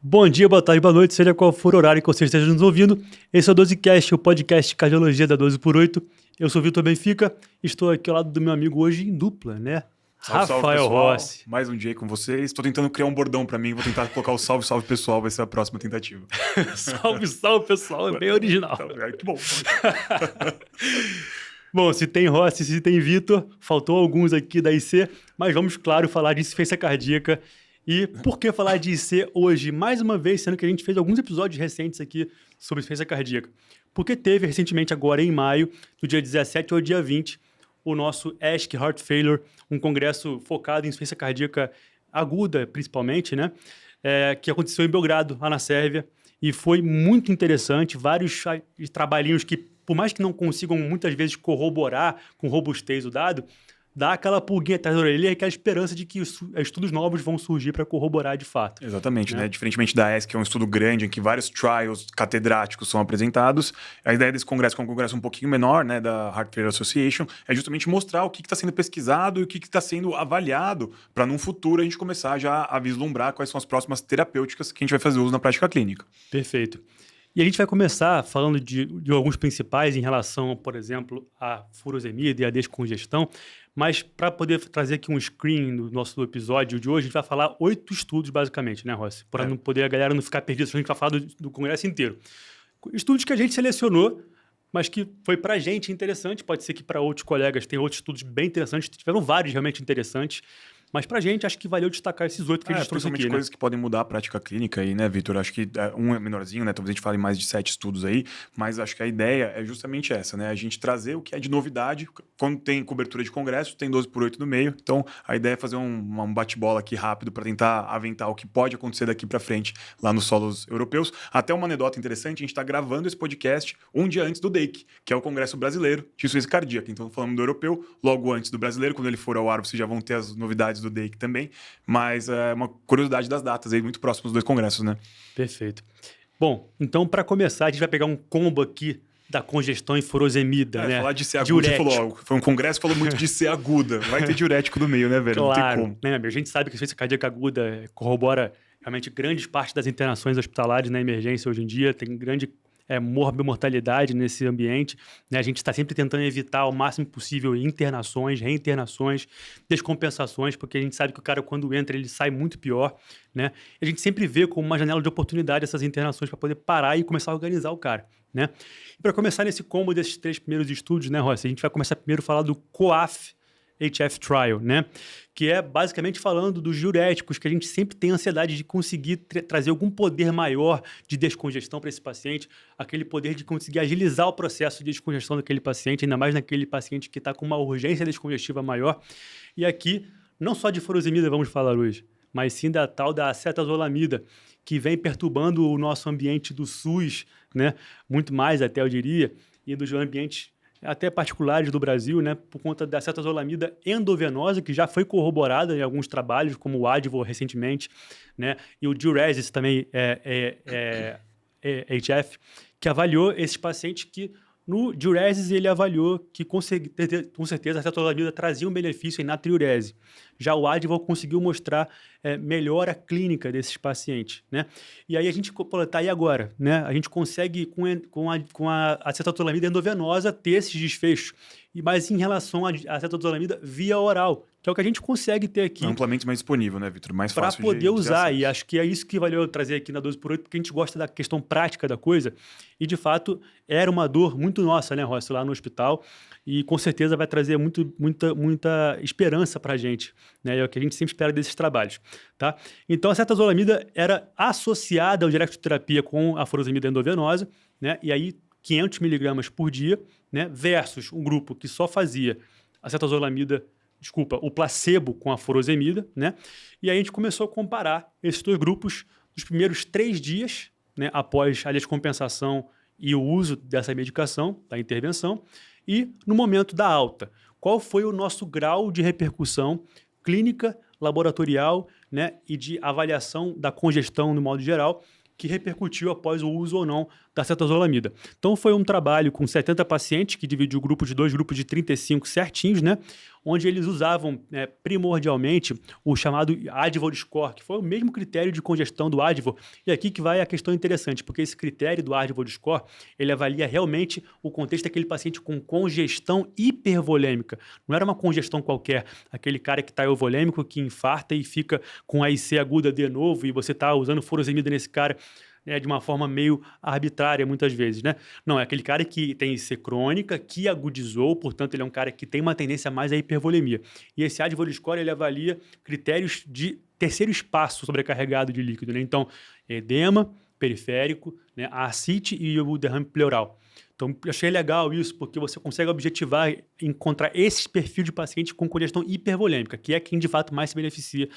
Bom dia, boa tarde, boa noite, seja qual for o horário que você esteja nos ouvindo. Esse é o 12Cast, o podcast de cardiologia da 12x8. Eu sou o Vitor Benfica, estou aqui ao lado do meu amigo hoje em dupla, né? Salve, salve, Rafael pessoal. Rossi. Mais um dia aí com vocês. Estou tentando criar um bordão pra mim, vou tentar colocar o salve, salve, pessoal, vai ser a próxima tentativa. Salve, salve, pessoal, é bem original. Que bom. Bom, se tem Rossi, se tem Vitor, faltou alguns aqui da IC, mas vamos, claro, falar de insuficiência cardíaca. E por que falar de IC hoje? Mais uma vez, sendo que a gente fez alguns episódios recentes aqui sobre insuficiência cardíaca. Porque teve recentemente, agora em maio, do dia 17 ao dia 20, o nosso ASC Heart Failure, um congresso focado em insuficiência cardíaca aguda, principalmente, né? Que aconteceu em Belgrado, lá na Sérvia. E foi muito interessante, vários trabalhinhos que, por mais que não consigam muitas vezes corroborar com robustez o dado, dá aquela pulguinha atrás da orelha e aquela esperança de que estudos novos vão surgir para corroborar de fato. Exatamente, né? Diferentemente da ESC, que é um estudo grande em que vários trials catedráticos são apresentados, a ideia desse congresso, que é um congresso um pouquinho menor, né, da Heart Failure Association, é justamente mostrar o que está sendo pesquisado e o que está sendo avaliado para, num futuro, a gente começar já a vislumbrar quais são as próximas terapêuticas que a gente vai fazer uso na prática clínica. Perfeito. E a gente vai começar falando de alguns principais em relação, por exemplo, à furosemida e à descongestão, mas para poder trazer aqui um screen no nosso episódio de hoje, a gente vai falar 8 estudos, basicamente, né, Rossi? Para não poder a galera não ficar perdida, a gente vai falar do congresso inteiro. Estudos que a gente selecionou, mas que foi para a gente interessante, pode ser que para outros colegas tem outros estudos bem interessantes, tiveram vários realmente interessantes, mas pra gente, acho que valeu destacar esses 8 que a gente trouxe aqui, né? Coisas que podem mudar a prática clínica aí, né, Vitor? Acho que um é menorzinho, né? Talvez a gente fale mais de 7 estudos aí, mas acho que a ideia é justamente essa, né? A gente trazer o que é de novidade. Quando tem cobertura de congresso, tem 12x8 no meio. Então, a ideia é fazer um bate-bola aqui rápido para tentar aventar o que pode acontecer daqui para frente lá nos solos europeus. Até uma anedota interessante, a gente está gravando esse podcast um dia antes do DAKE, que é o Congresso Brasileiro de Insuficiência Cardíaca. Então, falando do europeu, logo antes do brasileiro, quando ele for ao ar, vocês já vão ter as novidades do DAKE também, mas é uma curiosidade das datas aí, muito próximos dos dois congressos, né? Perfeito. Bom, então para começar, a gente vai pegar um combo aqui da congestão e furosemida, né? Falar de ser aguda, você falou, foi um congresso que falou muito de ser aguda, vai ter diurético no meio, né, velho? Claro, não tem como. Né, amigo? A gente sabe que a insuficiência cardíaca aguda corrobora realmente grandes partes das internações hospitalares na emergência hoje em dia, tem grande morbimortalidade nesse ambiente, né? A gente está sempre tentando evitar ao máximo possível internações, reinternações, descompensações, porque a gente sabe que o cara, quando entra, ele sai muito pior, né? E a gente sempre vê como uma janela de oportunidade essas internações para poder parar e começar a organizar o cara, né? E para começar nesse combo desses 3 primeiros estudos, né, Rossi? A gente vai começar primeiro a falar do COAF HF Trial, né? Que é basicamente falando dos diuréticos, que a gente sempre tem ansiedade de conseguir trazer algum poder maior de descongestão para esse paciente, aquele poder de conseguir agilizar o processo de descongestão daquele paciente, ainda mais naquele paciente que está com uma urgência descongestiva maior. E aqui, não só de furosemida vamos falar hoje, mas sim da tal da acetazolamida, que vem perturbando o nosso ambiente do SUS, né? Muito mais até, eu diria, e dos ambientes até particulares do Brasil, né, por conta da acetazolamida endovenosa, que já foi corroborada em alguns trabalhos, como o Advil recentemente, né, e o Diuresis também HF, que avaliou esses pacientes que no Diuresis ele avaliou que com certeza a acetazolamida trazia um benefício em natriurese. Já o Advil conseguiu mostrar melhora clínica desses pacientes, né? E aí a gente tá aí agora, né? A gente consegue com a acetazolamida endovenosa ter esses desfechos, mas em relação à acetazolamida via oral, que é o que a gente consegue ter aqui. Amplamente mais disponível, né, Vitor? Mais fácil para poder usar, e acho que é isso que valeu trazer aqui na 12x8, porque a gente gosta da questão prática da coisa, e de fato era uma dor muito nossa, né, Rossi, lá no hospital, e com certeza vai trazer muita esperança para a gente, né, é o que a gente sempre espera desses trabalhos, tá? Então a acetazolamida era associada ao diretoterapia com a furosemida endovenosa, né, e aí 500 miligramas por dia, né, versus um grupo que só fazia o placebo com a furosemida, né? E aí a gente começou a comparar esses 2 grupos nos primeiros 3 dias, né, após a descompensação e o uso dessa medicação, da intervenção, e no momento da alta. Qual foi o nosso grau de repercussão clínica, laboratorial, né, e de avaliação da congestão no modo geral, que repercutiu após o uso ou não da acetazolamida. Então foi um trabalho com 70 pacientes, que dividiu o grupo de 2 grupos de 35 certinhos, né? onde eles usavam primordialmente o chamado Advor Score, que foi o mesmo critério de congestão do Advor. E aqui que vai a questão interessante, porque esse critério do Advor Score, ele avalia realmente o contexto daquele paciente com congestão hipervolêmica. Não era uma congestão qualquer, aquele cara que está euvolêmico, que infarta e fica com AIC aguda de novo, e você está usando furosemida nesse cara, de uma forma meio arbitrária, muitas vezes, né? Não, é aquele cara que tem IC crônica, que agudizou, portanto, ele é um cara que tem uma tendência mais à hipervolemia. E esse Advor Score, ele avalia critérios de terceiro espaço sobrecarregado de líquido, né? Então, edema periférico, né? A ascite e o derrame pleural. Então, eu achei legal isso, porque você consegue objetivar, encontrar esse perfil de paciente com congestão hipervolêmica, que é quem, de fato, mais se beneficia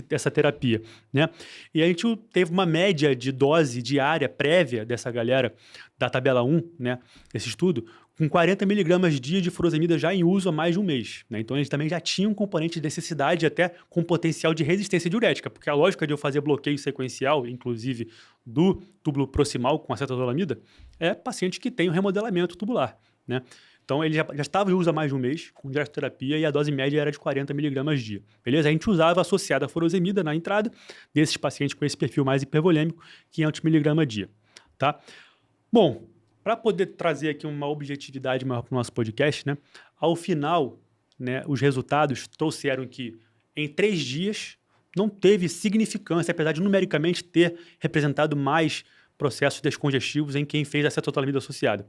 dessa terapia, né? E a gente teve uma média de dose diária prévia dessa galera da tabela 1, né? Esse estudo, com 40 miligramas dia de furosemida já em uso há mais de um mês, né? Então, eles também já tinham um componente de necessidade até com potencial de resistência diurética, porque a lógica de eu fazer bloqueio sequencial, inclusive do túbulo proximal com acetazolamida, é paciente que tem um remodelamento tubular, né? Então, ele já estava em uso há mais de um mês, com direstoterapia, e a dose média era de 40 miligramas dia. Beleza? A gente usava associada a furosemida na entrada desses pacientes com esse perfil mais hipervolêmico, 500 miligramas dia. Tá? Bom, para poder trazer aqui uma objetividade maior para o nosso podcast, né? Ao final, né, os resultados trouxeram que em 3 dias não teve significância, apesar de numericamente ter representado mais processos descongestivos em quem fez acetazolamida associada.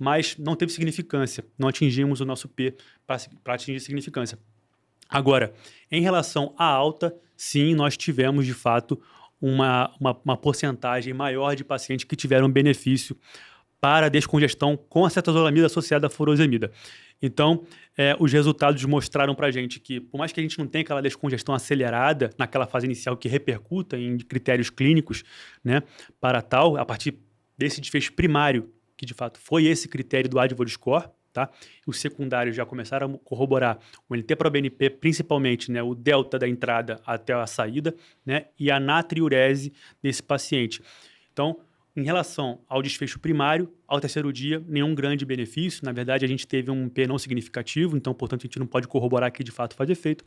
Mas não teve significância, não atingimos o nosso P para atingir significância. Agora, em relação à alta, sim, nós tivemos, de fato, uma porcentagem maior de pacientes que tiveram benefício para a descongestão com acetazolamida associada à furosemida. Então, os resultados mostraram para a gente que, por mais que a gente não tenha aquela descongestão acelerada naquela fase inicial que repercuta em critérios clínicos, né, para tal, a partir desse desfecho primário, que de fato foi esse critério do Advor Score, tá? Os secundários já começaram a corroborar o NT-proBNP, principalmente, né, o delta da entrada até a saída, né, e a natriurese desse paciente. Então, em relação ao desfecho primário, ao terceiro dia, nenhum grande benefício. Na verdade, a gente teve um P não significativo, então, portanto, a gente não pode corroborar que de fato faz efeito.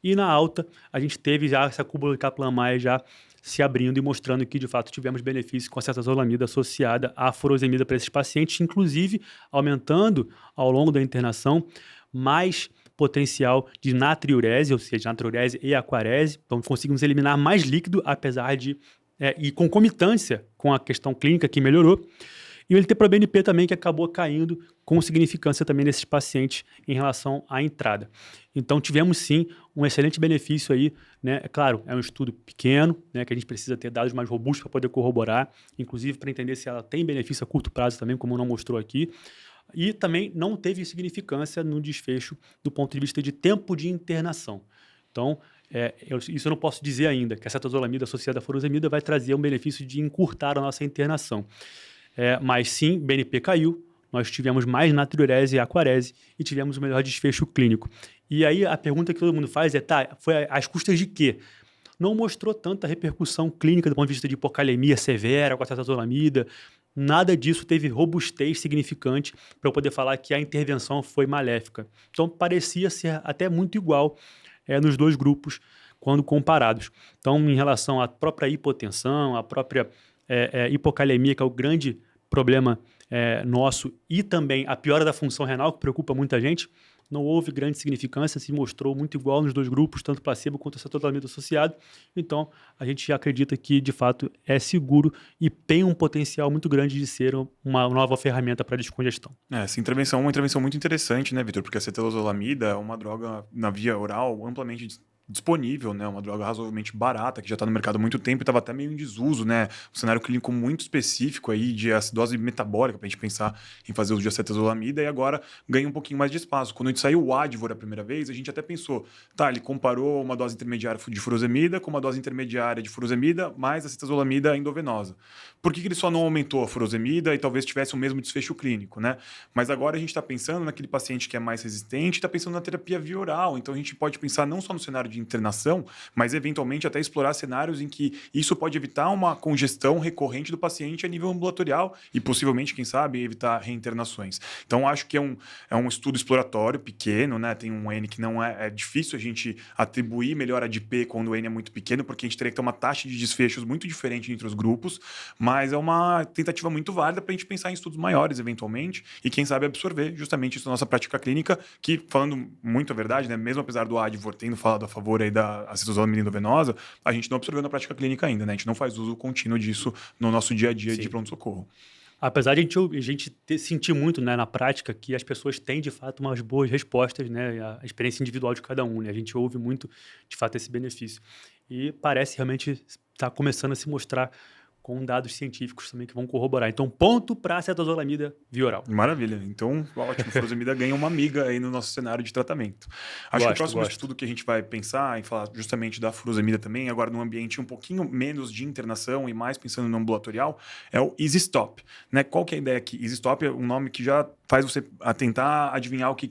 E na alta, a gente teve já essa cúpula de Kaplan-Meier já se abrindo e mostrando que, de fato, tivemos benefício com a acetazolamida associada à furosemida para esses pacientes, inclusive aumentando, ao longo da internação, mais potencial de natriurese, ou seja, natriurese e aquarese. Então, conseguimos eliminar mais líquido, apesar de... e concomitância com a questão clínica que melhorou. E o NT-proBNP também, que acabou caindo com significância também nesses pacientes em relação à entrada. Então, tivemos sim um excelente benefício aí, né? É claro, é um estudo pequeno, né? Que a gente precisa ter dados mais robustos para poder corroborar, inclusive para entender se ela tem benefício a curto prazo também, como não mostrou aqui. E também não teve significância no desfecho do ponto de vista de tempo de internação. Então, isso eu não posso dizer ainda, que a acetazolamida associada à furosemida vai trazer um benefício de encurtar a nossa internação. Mas sim, BNP caiu, nós tivemos mais natriurese e aquarese e tivemos o melhor desfecho clínico. E aí a pergunta que todo mundo faz é, foi às custas de quê? Não mostrou tanta repercussão clínica do ponto de vista de hipocalemia severa com a acetazolamida, nada disso teve robustez significante para eu poder falar que a intervenção foi maléfica. Então parecia ser até muito igual nos dois grupos quando comparados. Então, em relação à própria hipotensão, à própria hipocalemia, que é o grande problema nosso, e também a piora da função renal, que preocupa muita gente, não houve grande significância, se mostrou muito igual nos dois grupos, tanto placebo quanto acetazolamida associado. Então, a gente acredita que, de fato, é seguro e tem um potencial muito grande de ser uma nova ferramenta para descongestão. Essa intervenção é uma intervenção muito interessante, né, Vitor? Porque a acetazolamida é uma droga na via oral amplamente disponível, né? Uma droga razoavelmente barata, que já está no mercado há muito tempo e estava até meio em desuso, né? Um cenário clínico muito específico aí de acidose metabólica para a gente pensar em fazer uso de acetazolamida, e agora ganha um pouquinho mais de espaço. Quando a gente saiu o Advor a primeira vez, a gente até pensou, ele comparou uma dose intermediária de furosemida com uma dose intermediária de furosemida mais acetazolamida endovenosa. Por que ele só não aumentou a furosemida e talvez tivesse o mesmo desfecho clínico, né? Mas agora a gente está pensando naquele paciente que é mais resistente, está pensando na terapia via oral, então a gente pode pensar não só no cenário de de internação, mas eventualmente até explorar cenários em que isso pode evitar uma congestão recorrente do paciente a nível ambulatorial e possivelmente, quem sabe, evitar reinternações. Então, acho que é um estudo exploratório pequeno, né? Tem um N que não é difícil a gente atribuir melhor a de P quando o N é muito pequeno, porque a gente teria que ter uma taxa de desfechos muito diferente entre os grupos, mas é uma tentativa muito válida para a gente pensar em estudos maiores, eventualmente, e quem sabe absorver justamente isso na nossa prática clínica, que, falando muito a verdade, né? Mesmo apesar do Advor tendo falado a favor aí da acetosomida endovenosa, a gente não absorveu na prática clínica ainda, né? A gente não faz uso contínuo disso no nosso dia a dia de pronto-socorro. Apesar de a gente sentir muito, né, na prática que as pessoas têm, de fato, umas boas respostas, né, a experiência individual de cada um, né? A gente ouve muito, de fato, esse benefício. E parece realmente estar começando a se mostrar com dados científicos também que vão corroborar. Então, ponto para a acetazolamida via oral. Maravilha. Então, ótimo. Furosemida ganha uma amiga aí no nosso cenário de tratamento. Acho que o próximo estudo que a gente vai pensar em falar justamente da furosemida também, agora num ambiente um pouquinho menos de internação e mais pensando no ambulatorial, é o EasyStop. Né? Qual que é a ideia aqui? EasyStop é um nome que já faz você tentar adivinhar o que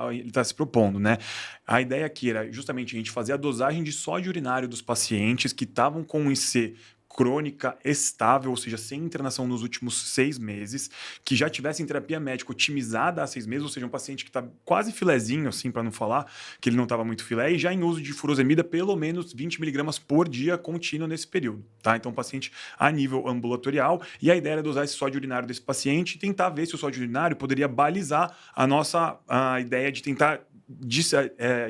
ele está se propondo. Né? A ideia aqui era justamente a gente fazer a dosagem de sódio urinário dos pacientes que estavam com um IC crônica estável, ou seja, sem internação nos últimos 6 meses, que já tivesse em terapia médica otimizada há 6 meses, ou seja, um paciente que está quase filezinho, assim, para não falar que ele não estava muito filé, e já em uso de furosemida pelo menos 20 miligramas por dia contínuo nesse período, tá? Então, paciente a nível ambulatorial, e a ideia era dosar esse sódio urinário desse paciente e tentar ver se o sódio urinário poderia balizar a ideia de tentar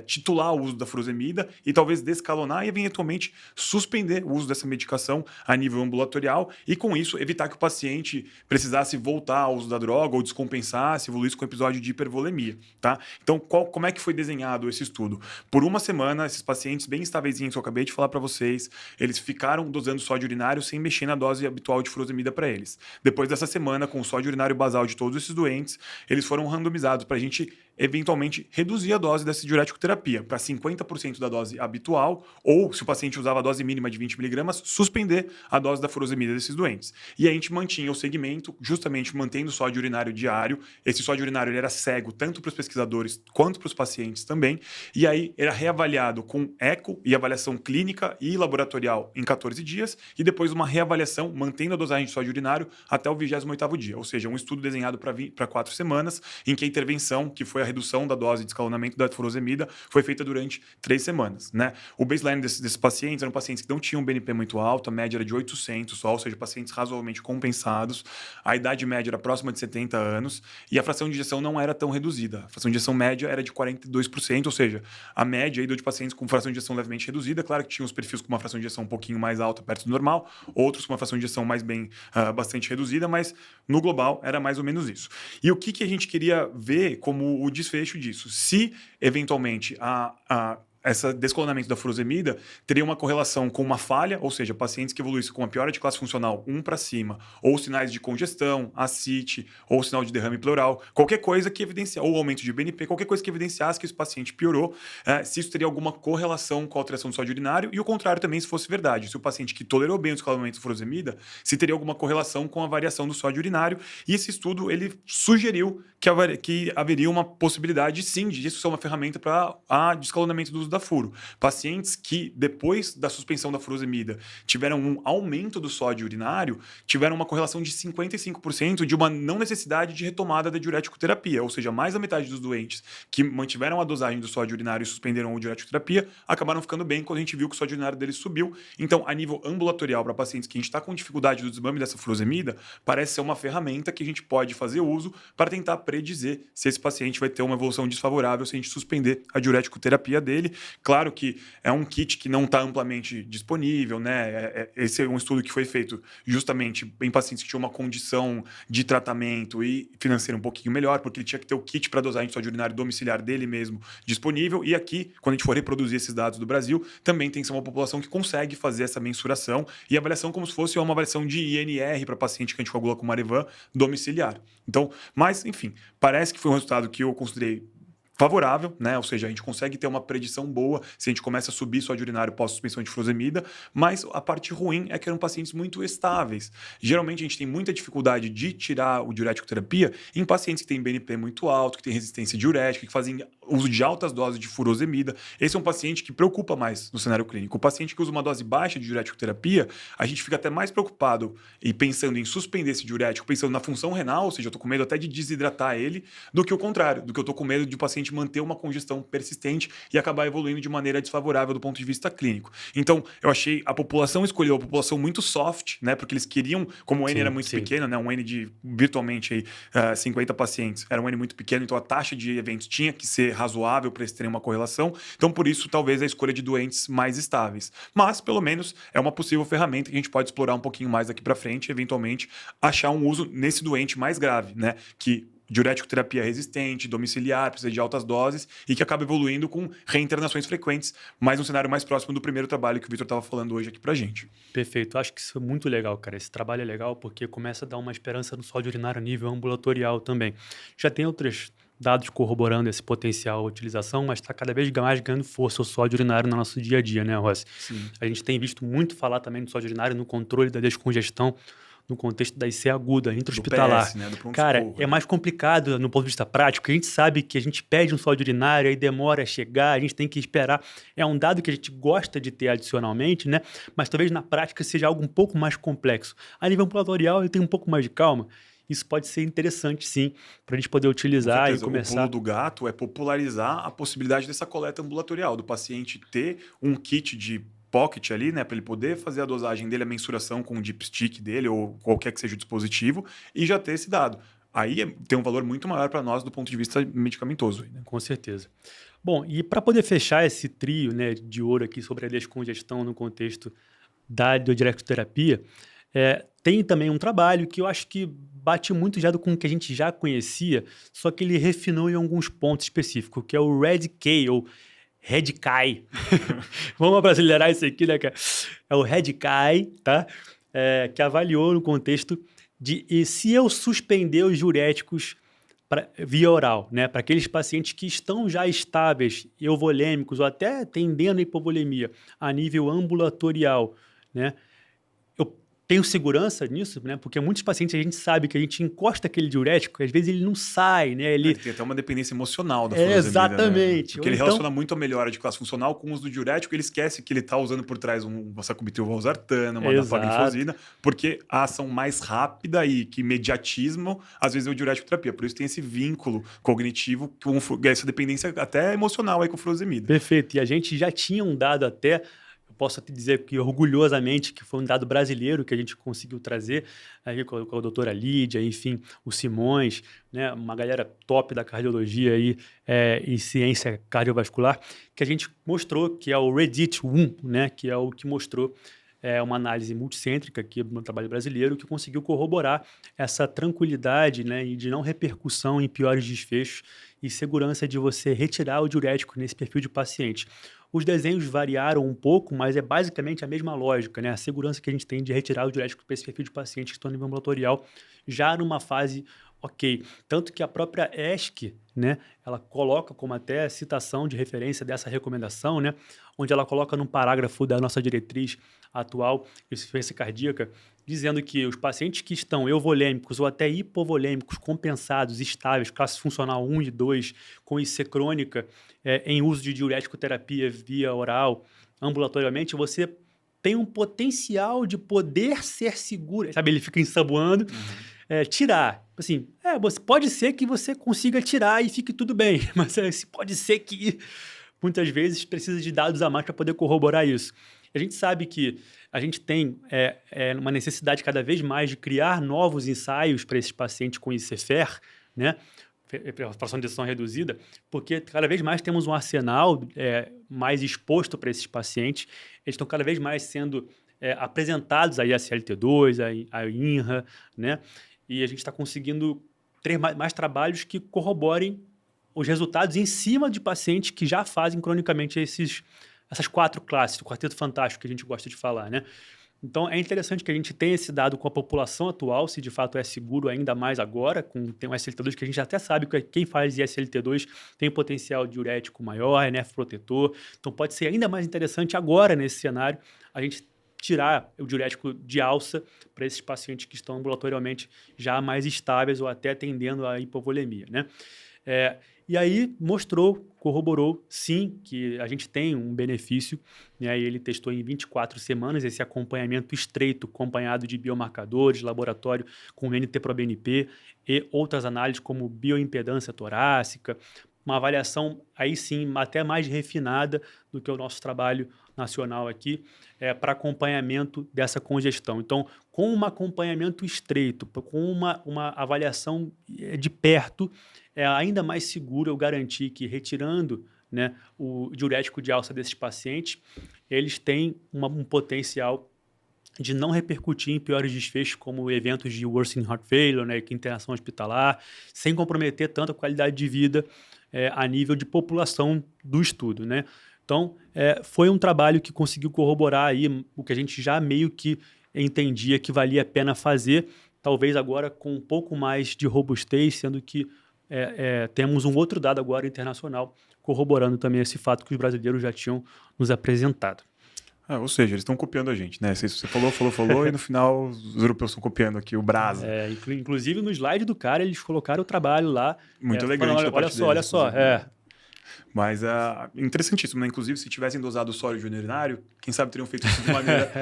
titular o uso da furosemida e talvez descalonar e eventualmente suspender o uso dessa medicação a nível ambulatorial e com isso evitar que o paciente precisasse voltar ao uso da droga ou descompensasse, evoluísse com um episódio de hipervolemia, tá? Então, como é que foi desenhado esse estudo? Por uma semana, esses pacientes bem estáveis, que eu acabei de falar para vocês, eles ficaram dosando sódio urinário sem mexer na dose habitual de furosemida para eles. Depois dessa semana, com o sódio urinário basal de todos esses doentes, eles foram randomizados para a gente eventualmente reduzir a dose dessa diurético terapia para 50% da dose habitual ou, se o paciente usava a dose mínima de 20 miligramas, suspender a dose da furosemida desses doentes. E a gente mantinha o segmento, justamente mantendo o sódio urinário diário. Esse sódio urinário ele era cego tanto para os pesquisadores quanto para os pacientes também. E aí era reavaliado com eco e avaliação clínica e laboratorial em 14 dias e depois uma reavaliação mantendo a dosagem de sódio urinário até o 28º dia. Ou seja, um estudo desenhado para 4 semanas em que a intervenção, que foi a redução da dose de escalonamento da furosemida, foi feita durante 3 semanas. Né? O baseline desses pacientes eram pacientes que não tinham um BNP muito alto, a média era de 800 só, ou seja, pacientes razoavelmente compensados. A idade média era próxima de 70 anos e a fração de injeção não era tão reduzida. A fração de injeção média era de 42%, ou seja, a média aí de pacientes com fração de injeção levemente reduzida. Claro que tinha os perfis com uma fração de injeção um pouquinho mais alta, perto do normal, outros com uma fração de injeção bastante reduzida, mas no global era mais ou menos isso. E o que a gente queria ver como o desfecho disso? Se, eventualmente, esse descolonamento da furosemida teria uma correlação com uma falha, ou seja, pacientes que evoluíssem com uma piora de classe funcional 1 para cima, ou sinais de congestão, ascite, ou sinal de derrame pleural, qualquer coisa que evidenciasse, ou aumento de BNP, qualquer coisa que evidenciasse que esse paciente piorou, se isso teria alguma correlação com a alteração do sódio urinário, e o contrário também se fosse verdade. Se o paciente que tolerou bem o descolonamento da furosemida, se teria alguma correlação com a variação do sódio urinário, e esse estudo ele sugeriu que haveria uma possibilidade, sim, de isso ser uma ferramenta para descolonamento do uso da furo. Pacientes que, depois da suspensão da furosemida, tiveram um aumento do sódio urinário, tiveram uma correlação de 55% de uma não necessidade de retomada da diurético terapia, ou seja, mais da metade dos doentes que mantiveram a dosagem do sódio urinário e suspenderam a diurético terapia, acabaram ficando bem quando a gente viu que o sódio urinário deles subiu. Então, a nível ambulatorial, para pacientes que a gente está com dificuldade do desmame dessa furosemida, parece ser uma ferramenta que a gente pode fazer uso para tentar predizer se esse paciente vai ter uma evolução desfavorável se a gente suspender a diurético terapia dele. Claro que é um kit que não está amplamente disponível, né? Esse é um estudo que foi feito justamente em pacientes que tinham uma condição de tratamento e financeira um pouquinho melhor, porque ele tinha que ter o kit para dosagem de sódio urinário domiciliar dele mesmo disponível. E aqui, quando a gente for reproduzir esses dados do Brasil, também tem que ser uma população que consegue fazer essa mensuração e avaliação como se fosse uma avaliação de INR para paciente que anticoagula com Marevan domiciliar. Então, mas, enfim, parece que foi um resultado que eu considerei favorável, né? Ou seja, a gente consegue ter uma predição boa se a gente começa a subir sódio urinário pós-suspensão de furosemida, mas a parte ruim é que eram pacientes muito estáveis. Geralmente a gente tem muita dificuldade de tirar o diurético terapia em pacientes que têm BNP muito alto, que têm resistência diurética, que fazem uso de altas doses de furosemida. Esse é um paciente que preocupa mais no cenário clínico. O paciente que usa uma dose baixa de diurético terapia, a gente fica até mais preocupado e pensando em suspender esse diurético, pensando na função renal, ou seja, eu tô com medo até de desidratar ele, do que o contrário, do que eu tô com medo de o paciente manter uma congestão persistente e acabar evoluindo de maneira desfavorável do ponto de vista clínico. Então, eu achei a população escolheu a população muito soft, né? Porque eles queriam, como o N era muito pequeno, né? Um N de virtualmente aí, 50 pacientes, era um N muito pequeno, então a taxa de eventos tinha que ser razoável para eles terem uma correlação. Então, por isso, talvez a escolha de doentes mais estáveis. Mas, pelo menos, é uma possível ferramenta que a gente pode explorar um pouquinho mais daqui para frente e, eventualmente, achar um uso nesse doente mais grave, né? Que diurético terapia resistente, domiciliar, precisa de altas doses e que acaba evoluindo com reinternações frequentes, mas um cenário mais próximo do primeiro trabalho que o Vitor estava falando hoje aqui pra gente. Perfeito. Acho que isso é muito legal, cara. Esse trabalho é legal porque começa a dar uma esperança no sódio urinário a nível ambulatorial também. Já tem outros dados corroborando esse potencial de utilização, mas está cada vez mais ganhando força o sódio urinário no nosso dia a dia, né, Rossi? Sim. A gente tem visto muito falar também do sódio urinário no controle da descongestão no contexto da IC aguda, intra-hospitalar. Do PS, né? Do Cara, é mais complicado no ponto de vista prático, porque a gente sabe que a gente pede um sódio urinário, aí demora a chegar, a gente tem que esperar. É um dado que a gente gosta de ter adicionalmente, né? Mas talvez na prática seja algo um pouco mais complexo. A nível ambulatorial, eu tenho um pouco mais de calma. Isso pode ser interessante, sim, para a gente poder utilizar e começar... O pulo do gato é popularizar a possibilidade dessa coleta ambulatorial, do paciente ter um kit de pocket ali, né, para ele poder fazer a dosagem dele, a mensuração com o dipstick dele ou qualquer que seja o dispositivo e já ter esse dado. Aí tem um valor muito maior para nós do ponto de vista medicamentoso. Né? Com certeza. Bom, e para poder fechar esse trio, né, de ouro aqui sobre a descongestão no contexto da diurecoterapia, tem também um trabalho que eu acho que bate muito já com o que a gente já conhecia, só que ele refinou em alguns pontos específicos, que é o REDCay, ou REDCay. Vamos abrasileirar isso aqui, né, cara? É o REDCay, tá? Que avaliou no contexto de se eu suspender os diuréticos via oral, né? Para aqueles pacientes que estão já estáveis, euvolêmicos ou até tendendo a hipovolemia a nível ambulatorial, né? Tenho segurança nisso, né? Porque muitos pacientes a gente sabe que a gente encosta aquele diurético, às vezes ele não sai, né? Ele tem até uma dependência emocional da furosemida, exatamente. Né? Porque ele relaciona muito a melhora de classe funcional com o uso do diurético, ele esquece que ele está usando por trás uma sacubitril/valsartana, uma dapagliflozina, porque a ação mais rápida e que imediatismo, às vezes é o diurético terapia. Por isso tem esse vínculo cognitivo, com essa dependência até emocional aí com a furosemida. Perfeito. E a gente já tinha um dado até... Posso te dizer que orgulhosamente que foi um dado brasileiro que a gente conseguiu trazer aí com a doutora Lídia, enfim, o Simões, né, uma galera top da cardiologia aí, e ciência cardiovascular, que a gente mostrou que é o REDIT-1, né, que é o que mostrou uma análise multicêntrica aqui no trabalho brasileiro que conseguiu corroborar essa tranquilidade, né, e de não repercussão em piores desfechos e segurança de você retirar o diurético nesse perfil de paciente. Os desenhos variaram um pouco, mas é basicamente a mesma lógica, né? A segurança que a gente tem de retirar o diurético para esse perfil de pacientes que estão no nível ambulatorial já numa fase ok. Tanto que a própria ESC, né, ela coloca como até citação de referência dessa recomendação, né, onde ela coloca num parágrafo da nossa diretriz atual de insuficiência cardíaca, dizendo que os pacientes que estão euvolêmicos ou até hipovolêmicos, compensados, estáveis, classe funcional 1 e 2, com IC crônica, em uso de diurético terapia via oral, ambulatorialmente, você tem um potencial de poder ser seguro. Sabe, ele fica ensaboando. Tirar. Assim, pode ser que você consiga tirar e fique tudo bem, mas pode ser que muitas vezes precisa de dados a mais para poder corroborar isso. A gente sabe que a gente tem uma necessidade cada vez mais de criar novos ensaios para esses pacientes com ICFER, né? Fração de ejeção reduzida, porque cada vez mais temos um arsenal mais exposto para esses pacientes. Eles estão cada vez mais sendo apresentados aí a SLT2, a INRA, né? E a gente está conseguindo ter mais trabalhos que corroborem os resultados em cima de pacientes que já fazem cronicamente essas 4 classes, o quarteto fantástico que a gente gosta de falar, né? Então, é interessante que a gente tenha esse dado com a população atual, se de fato é seguro ainda mais agora, tem um SLT2 que a gente até sabe que quem faz SLT2 tem potencial diurético maior, é nefroprotetor, então pode ser ainda mais interessante agora, nesse cenário, a gente tirar o diurético de alça para esses pacientes que estão ambulatorialmente já mais estáveis ou até tendendo à hipovolemia, né? E aí corroborou, sim, que a gente tem um benefício, né? E ele testou em 24 semanas esse acompanhamento estreito, acompanhado de biomarcadores, laboratório com NT-proBNP e outras análises como bioimpedância torácica, uma avaliação aí sim até mais refinada do que o nosso trabalho nacional aqui, para acompanhamento dessa congestão. Então, com um acompanhamento estreito, com uma avaliação de perto, é ainda mais seguro eu garantir que, retirando, né, o diurético de alça desses pacientes, eles têm um potencial de não repercutir em piores desfechos, como eventos de worsening heart failure, né, que internação hospitalar, sem comprometer tanto a qualidade de vida a nível de população do estudo, né? Então, foi um trabalho que conseguiu corroborar aí o que a gente já meio que entendia que valia a pena fazer, talvez agora com um pouco mais de robustez, sendo que temos um outro dado agora internacional corroborando também esse fato que os brasileiros já tinham nos apresentado. Ou seja, eles estão copiando a gente, né? Você falou, e no final os europeus estão copiando aqui o Brasa. Inclusive no slide do cara, eles colocaram o trabalho lá. Muito elegante. Olha só. Mas interessantíssimo, né? Inclusive, se tivessem dosado o sólido urinário, quem sabe teriam feito isso de maneira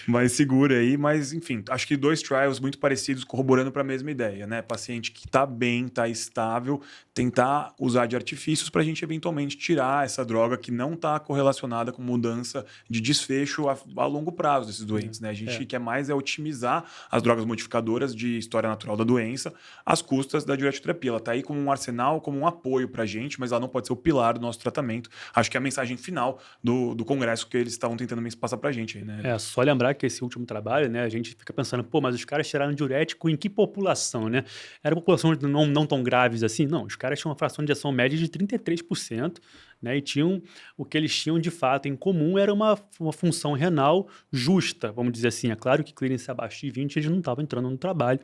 mais segura aí. Mas, enfim, acho que 2 trials muito parecidos, corroborando para a mesma ideia, né? Paciente que está bem, está estável, tentar usar de artifícios para a gente eventualmente tirar essa droga que não está correlacionada com mudança de desfecho a longo prazo desses doentes, né? A gente quer mais otimizar as drogas modificadoras de história natural da doença às custas da diuretoterapia. Ela está aí como um arsenal, como um apoio para a gente, mas ela não pode ser o pilar do nosso tratamento. Acho que é a mensagem final do congresso que eles estavam tentando passar para a gente aí, né? Só lembrar que esse último trabalho, né, a gente fica pensando, mas os caras tiraram diurético em que população, né? Era população não tão graves assim? Não, os caras tinham uma fração de ejeção média de 33%, né, e tinham, o que eles tinham de fato em comum era uma função renal justa, vamos dizer assim. É claro que clearance abaixo de 20 eles não estavam entrando no trabalho,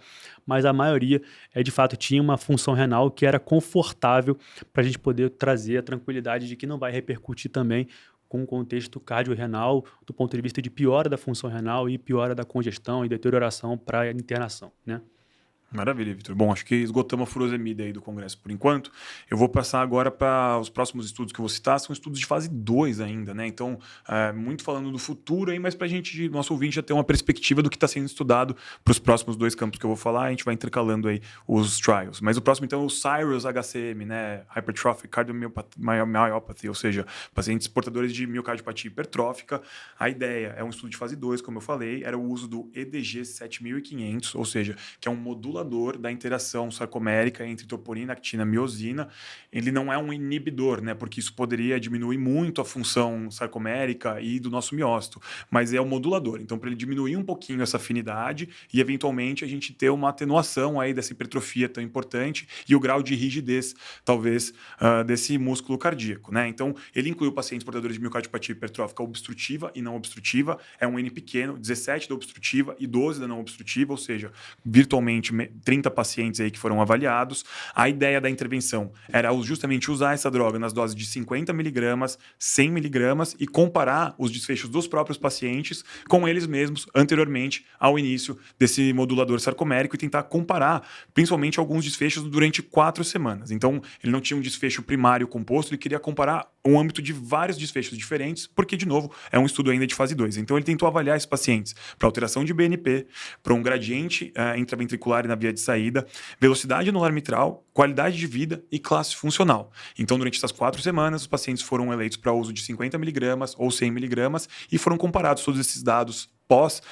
mas a maioria de fato tinha uma função renal que era confortável para a gente poder trazer a tranquilidade de que não vai repercutir também com o contexto cardiorrenal, do ponto de vista de piora da função renal e piora da congestão e deterioração para a internação, né? Maravilha, Vitor. Bom, acho que esgotamos a furosemida aí do congresso por enquanto. Eu vou passar agora para os próximos estudos que eu vou citar, são estudos de fase 2 ainda, né? Então, muito falando do futuro aí, mas para a gente, nosso ouvinte, já ter uma perspectiva do que está sendo estudado para os próximos 2 campos que eu vou falar, a gente vai intercalando aí os trials. Mas o próximo, então, é o Cyrus HCM, né? Hypertrophic Cardiomyopathy, ou seja, pacientes portadores de miocardiopatia hipertrófica. A ideia é um estudo de fase 2, como eu falei, era o uso do EDG 7500, ou seja, que é um modulador da interação sarcomérica entre troponina, actina e miosina. Ele não é um inibidor, né? Porque isso poderia diminuir muito a função sarcomérica e do nosso miócito, mas é um modulador. Então, para ele diminuir um pouquinho essa afinidade e, eventualmente, a gente ter uma atenuação aí dessa hipertrofia tão importante e o grau de rigidez, talvez, desse músculo cardíaco, né? Então, ele incluiu pacientes portadores de miocardiopatia hipertrófica obstrutiva e não obstrutiva. É um N pequeno, 17 da obstrutiva e 12 da não obstrutiva, ou seja, virtualmente 30 pacientes aí que foram avaliados. A ideia da intervenção era justamente usar essa droga nas doses de 50 miligramas, 100 miligramas e comparar os desfechos dos próprios pacientes com eles mesmos anteriormente ao início desse modulador sarcomérico e tentar comparar principalmente alguns desfechos durante 4 semanas. Então, ele não tinha um desfecho primário composto, ele queria comparar um âmbito de vários desfechos diferentes, porque, de novo, é um estudo ainda de fase 2. Então, ele tentou avaliar esses pacientes para alteração de BNP, para um gradiente intraventricular e na via de saída, velocidade anular mitral, qualidade de vida e classe funcional. Então, durante essas 4 semanas, os pacientes foram eleitos para uso de 50 miligramas ou 100 miligramas e foram comparados todos esses dados pós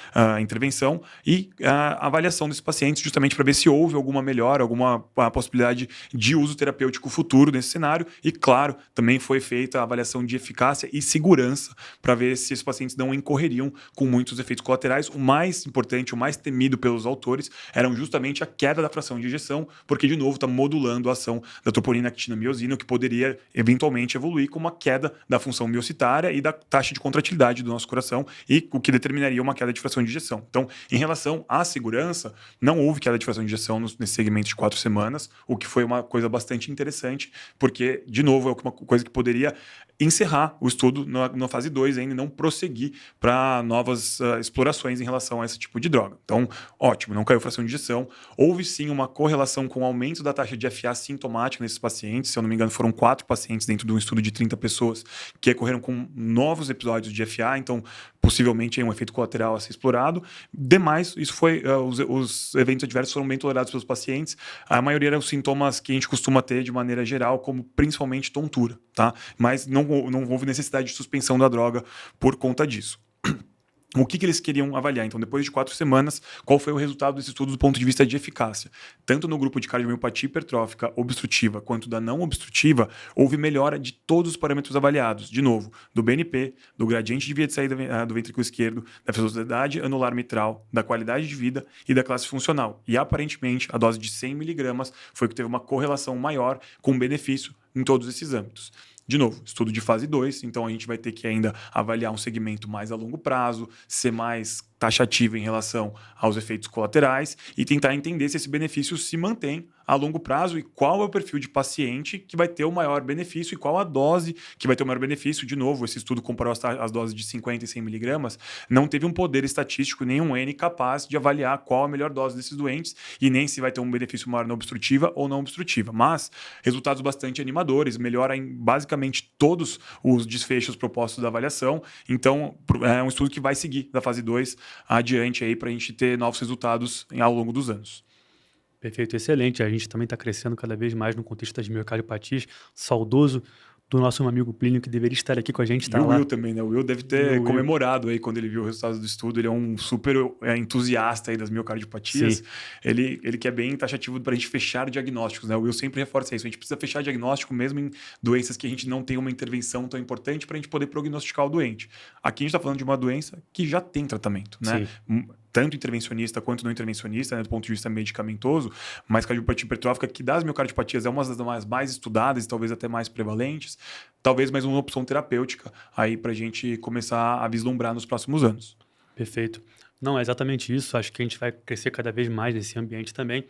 intervenção e a avaliação desses pacientes justamente para ver se houve alguma melhora, alguma possibilidade de uso terapêutico futuro nesse cenário e, claro, também foi feita a avaliação de eficácia e segurança para ver se esses pacientes não incorreriam com muitos efeitos colaterais. O mais importante, o mais temido pelos autores eram justamente a queda da fração de ejeção, porque, de novo, está modulando a ação da troponina, actina e miosina, o que poderia eventualmente evoluir com uma queda da função miocitária e da taxa de contratilidade do nosso coração e o que determinaria uma uma queda de fração de injeção. Então, em relação à segurança, não houve queda de fração de injeção nesse segmento de 4 semanas, o que foi uma coisa bastante interessante, porque, de novo, é uma coisa que poderia encerrar o estudo na fase 2 ainda e não prosseguir para novas explorações em relação a esse tipo de droga. Então, ótimo, não caiu fração de injeção. Houve sim uma correlação com o aumento da taxa de FA sintomática nesses pacientes. Se eu não me engano, foram 4 pacientes dentro de um estudo de 30 pessoas que ocorreram com novos episódios de FA, então possivelmente é um efeito colateral a ser explorado. Demais, isso foi os eventos adversos foram bem tolerados pelos pacientes. A maioria eram sintomas que a gente costuma ter de maneira geral, como principalmente tontura, tá? Mas não houve necessidade de suspensão da droga por conta disso. O que eles queriam avaliar? Então, depois de 4 semanas, qual foi o resultado desse estudo do ponto de vista de eficácia? Tanto no grupo de cardiomiopatia hipertrófica obstrutiva quanto da não obstrutiva, houve melhora de todos os parâmetros avaliados. De novo, do BNP, do gradiente de via de saída do ventrículo esquerdo, da velocidade anular mitral, da qualidade de vida e da classe funcional. E, aparentemente, a dose de 100 mg foi que teve uma correlação maior com benefício em todos esses âmbitos. De novo, estudo de fase 2, então a gente vai ter que ainda avaliar um segmento mais a longo prazo, ser mais taxativo em relação aos efeitos colaterais e tentar entender se esse benefício se mantém a longo prazo e qual é o perfil de paciente que vai ter o maior benefício e qual a dose que vai ter o maior benefício. De novo, esse estudo comparou as doses de 50 e 100 miligramas, não teve um poder estatístico, nenhum N capaz de avaliar qual a melhor dose desses doentes e nem se vai ter um benefício maior na obstrutiva ou não obstrutiva. Mas resultados bastante animadores, melhora em basicamente todos os desfechos propostos da avaliação. Então, é um estudo que vai seguir da fase 2 adiante aí para a gente ter novos resultados ao longo dos anos. Perfeito, excelente. A gente também está crescendo cada vez mais no contexto das miocardiopatias. Saudoso do nosso amigo Plínio, que deveria estar aqui com a gente. E o Will também, né? O Will deve ter comemorado aí quando ele viu o resultado do estudo. Ele é um super entusiasta aí das miocardiopatias. Sim. Ele que é bem taxativo para a gente fechar diagnósticos, né? O Will sempre reforça isso. A gente precisa fechar diagnóstico mesmo em doenças que a gente não tem uma intervenção tão importante para a gente poder prognosticar o doente. Aqui a gente está falando de uma doença que já tem tratamento, né? Sim. Tanto intervencionista quanto não intervencionista, né, do ponto de vista medicamentoso, mas cardiopatia hipertrófica, que das miocardiopatias é uma das mais estudadas e talvez até mais prevalentes, talvez mais uma opção terapêutica aí para a gente começar a vislumbrar nos próximos anos. Perfeito. Não, é exatamente isso. Acho que a gente vai crescer cada vez mais nesse ambiente também.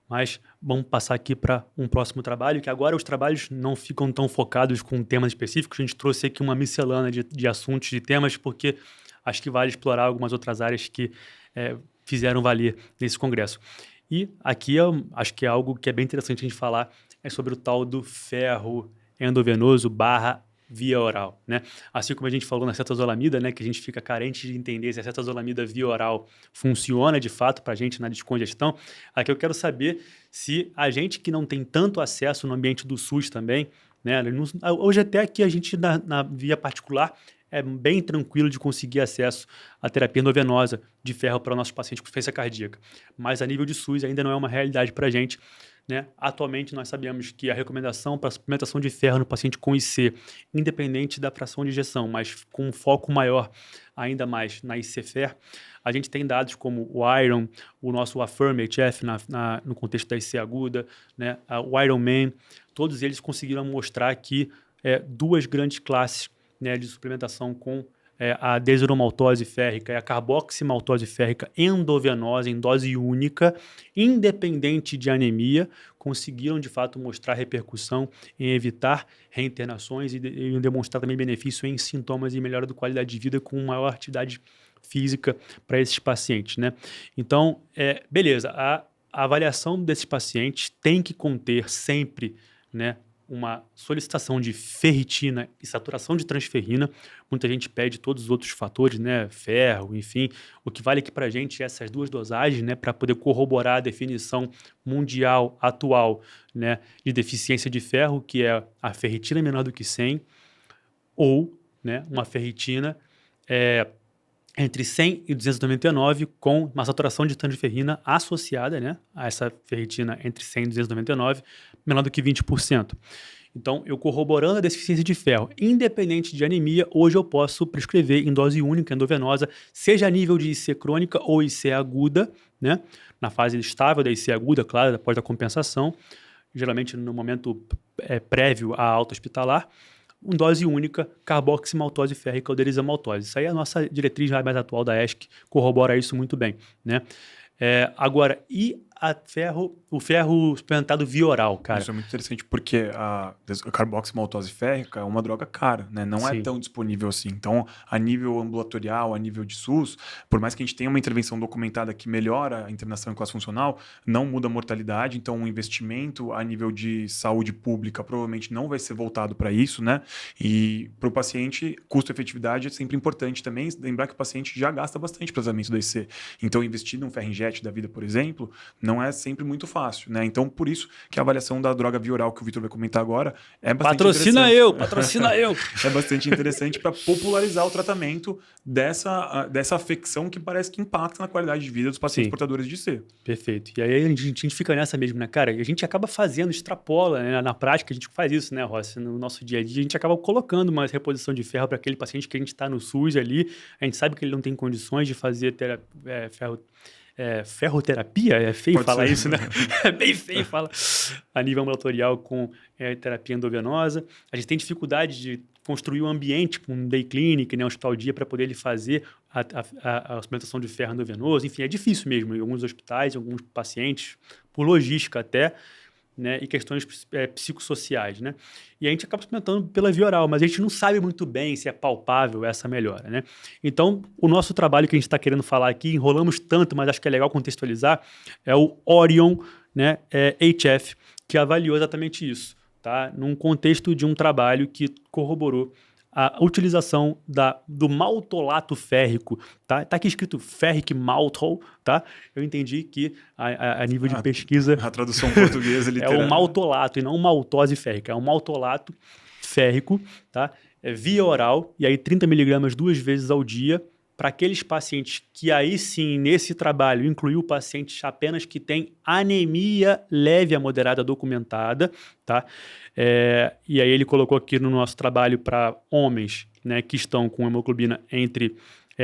Mas vamos passar aqui para um próximo trabalho, que agora os trabalhos não ficam tão focados com temas específicos. A gente trouxe aqui uma miscelânea de assuntos, de temas, porque acho que vale explorar algumas outras áreas que fizeram valer nesse congresso. E aqui acho que é algo que é bem interessante a gente falar, é sobre o tal do ferro endovenoso / via oral, né? Assim como a gente falou na cetazolamida, né, que a gente fica carente de entender se a cetazolamida via oral funciona de fato para a gente na descongestão, aqui eu quero saber se a gente que não tem tanto acesso no ambiente do SUS também, né, hoje até aqui a gente na via particular é bem tranquilo de conseguir acesso à terapia endovenosa de ferro para nossos pacientes com insuficiência cardíaca. Mas a nível de SUS ainda não é uma realidade para a gente, né? Atualmente nós sabemos que a recomendação para a suplementação de ferro no paciente com IC, independente da fração de injeção, mas com um foco maior ainda mais na IC-FER, a gente tem dados como o Iron, o nosso Affirm-HF no contexto da IC aguda, né? O Ironman, todos eles conseguiram mostrar aqui 2 grandes classes, né, de suplementação com a desiromaltose férrica e a carboximaltose férrica endovenosa em dose única, independente de anemia, conseguiram de fato mostrar repercussão em evitar reinternações e demonstrar também benefício em sintomas e melhora da qualidade de vida com maior atividade física para esses pacientes, né? Então, beleza, a avaliação desses pacientes tem que conter sempre, né, uma solicitação de ferritina e saturação de transferrina. Muita gente pede todos os outros fatores, né? Ferro, enfim. O que vale aqui para a gente é essas 2 dosagens, né? Para poder corroborar a definição mundial atual, né, de deficiência de ferro, que é a ferritina menor do que 100, ou, né, uma ferritina entre 100 e 299 com uma saturação de transferrina associada, né, a essa ferritina entre 100 e 299, menor do que 20%. Então, eu corroborando a deficiência de ferro, independente de anemia, hoje eu posso prescrever em dose única endovenosa, seja a nível de IC crônica ou IC aguda, né, na fase estável da IC aguda, claro, após a compensação, geralmente no momento prévio à alta hospitalar, em dose única, carboximaltose férrica ou derisamaltose. Isso aí é a nossa diretriz mais atual da ESC, corrobora isso muito bem, né? Agora, e o ferro suplementado via oral, cara? Isso é muito interessante porque a carboximaltose férrica é uma droga cara, né? Não é tão disponível assim. Então, a nível ambulatorial, a nível de SUS, por mais que a gente tenha uma intervenção documentada que melhora a internação em classe funcional, não muda a mortalidade. Então, o investimento a nível de saúde pública provavelmente não vai ser voltado para isso, né? E para o paciente, custo-efetividade é sempre importante também. Lembrar que o paciente já gasta bastante para tratamento do IC. Então, investir num ferro inject da vida, por exemplo, não é sempre muito fácil, né? Então, por isso que a avaliação da droga via oral que o Vitor vai comentar agora é bastante Patrocina eu! É bastante interessante para popularizar o tratamento dessa afecção que parece que impacta na qualidade de vida dos pacientes portadores de IC. Perfeito. E aí a gente fica nessa mesmo, né, cara? E a gente acaba fazendo, extrapola, né? Na prática a gente faz isso, né, Rossi? No nosso dia a dia a gente acaba colocando uma reposição de ferro para aquele paciente que a gente está no SUS ali, a gente sabe que ele não tem condições de fazer ferroterapia, é feio Pode falar ser. isso, né? É bem feio falar a nível ambulatorial com terapia endovenosa. A gente tem dificuldade de construir um ambiente com um day clinic, né, um hospital-dia, para poder ele fazer a suplementação de ferro endovenoso. Enfim, é difícil mesmo em alguns hospitais, em alguns pacientes, por logística até, né, e questões psicossociais, né? E a gente acaba suplementando pela via oral, mas a gente não sabe muito bem se é palpável essa melhora, né? Então, o nosso trabalho que a gente está querendo falar aqui, enrolamos tanto, mas acho que é legal contextualizar, é o Orion, né, HF, que avaliou exatamente isso, tá? Num contexto de um trabalho que corroborou a utilização do maltolato férrico, tá? Tá aqui escrito ferric maltol, tá? Eu entendi que a nível de pesquisa... A tradução portuguesa literal. É um maltolato e não maltose férrica. É um maltolato férrico, tá? Via oral, e aí 30 miligramas 2 vezes ao dia, para aqueles pacientes que aí sim, nesse trabalho, incluiu pacientes apenas que têm anemia leve a moderada documentada, tá? E aí ele colocou aqui no nosso trabalho para homens, né, que estão com hemoglobina entre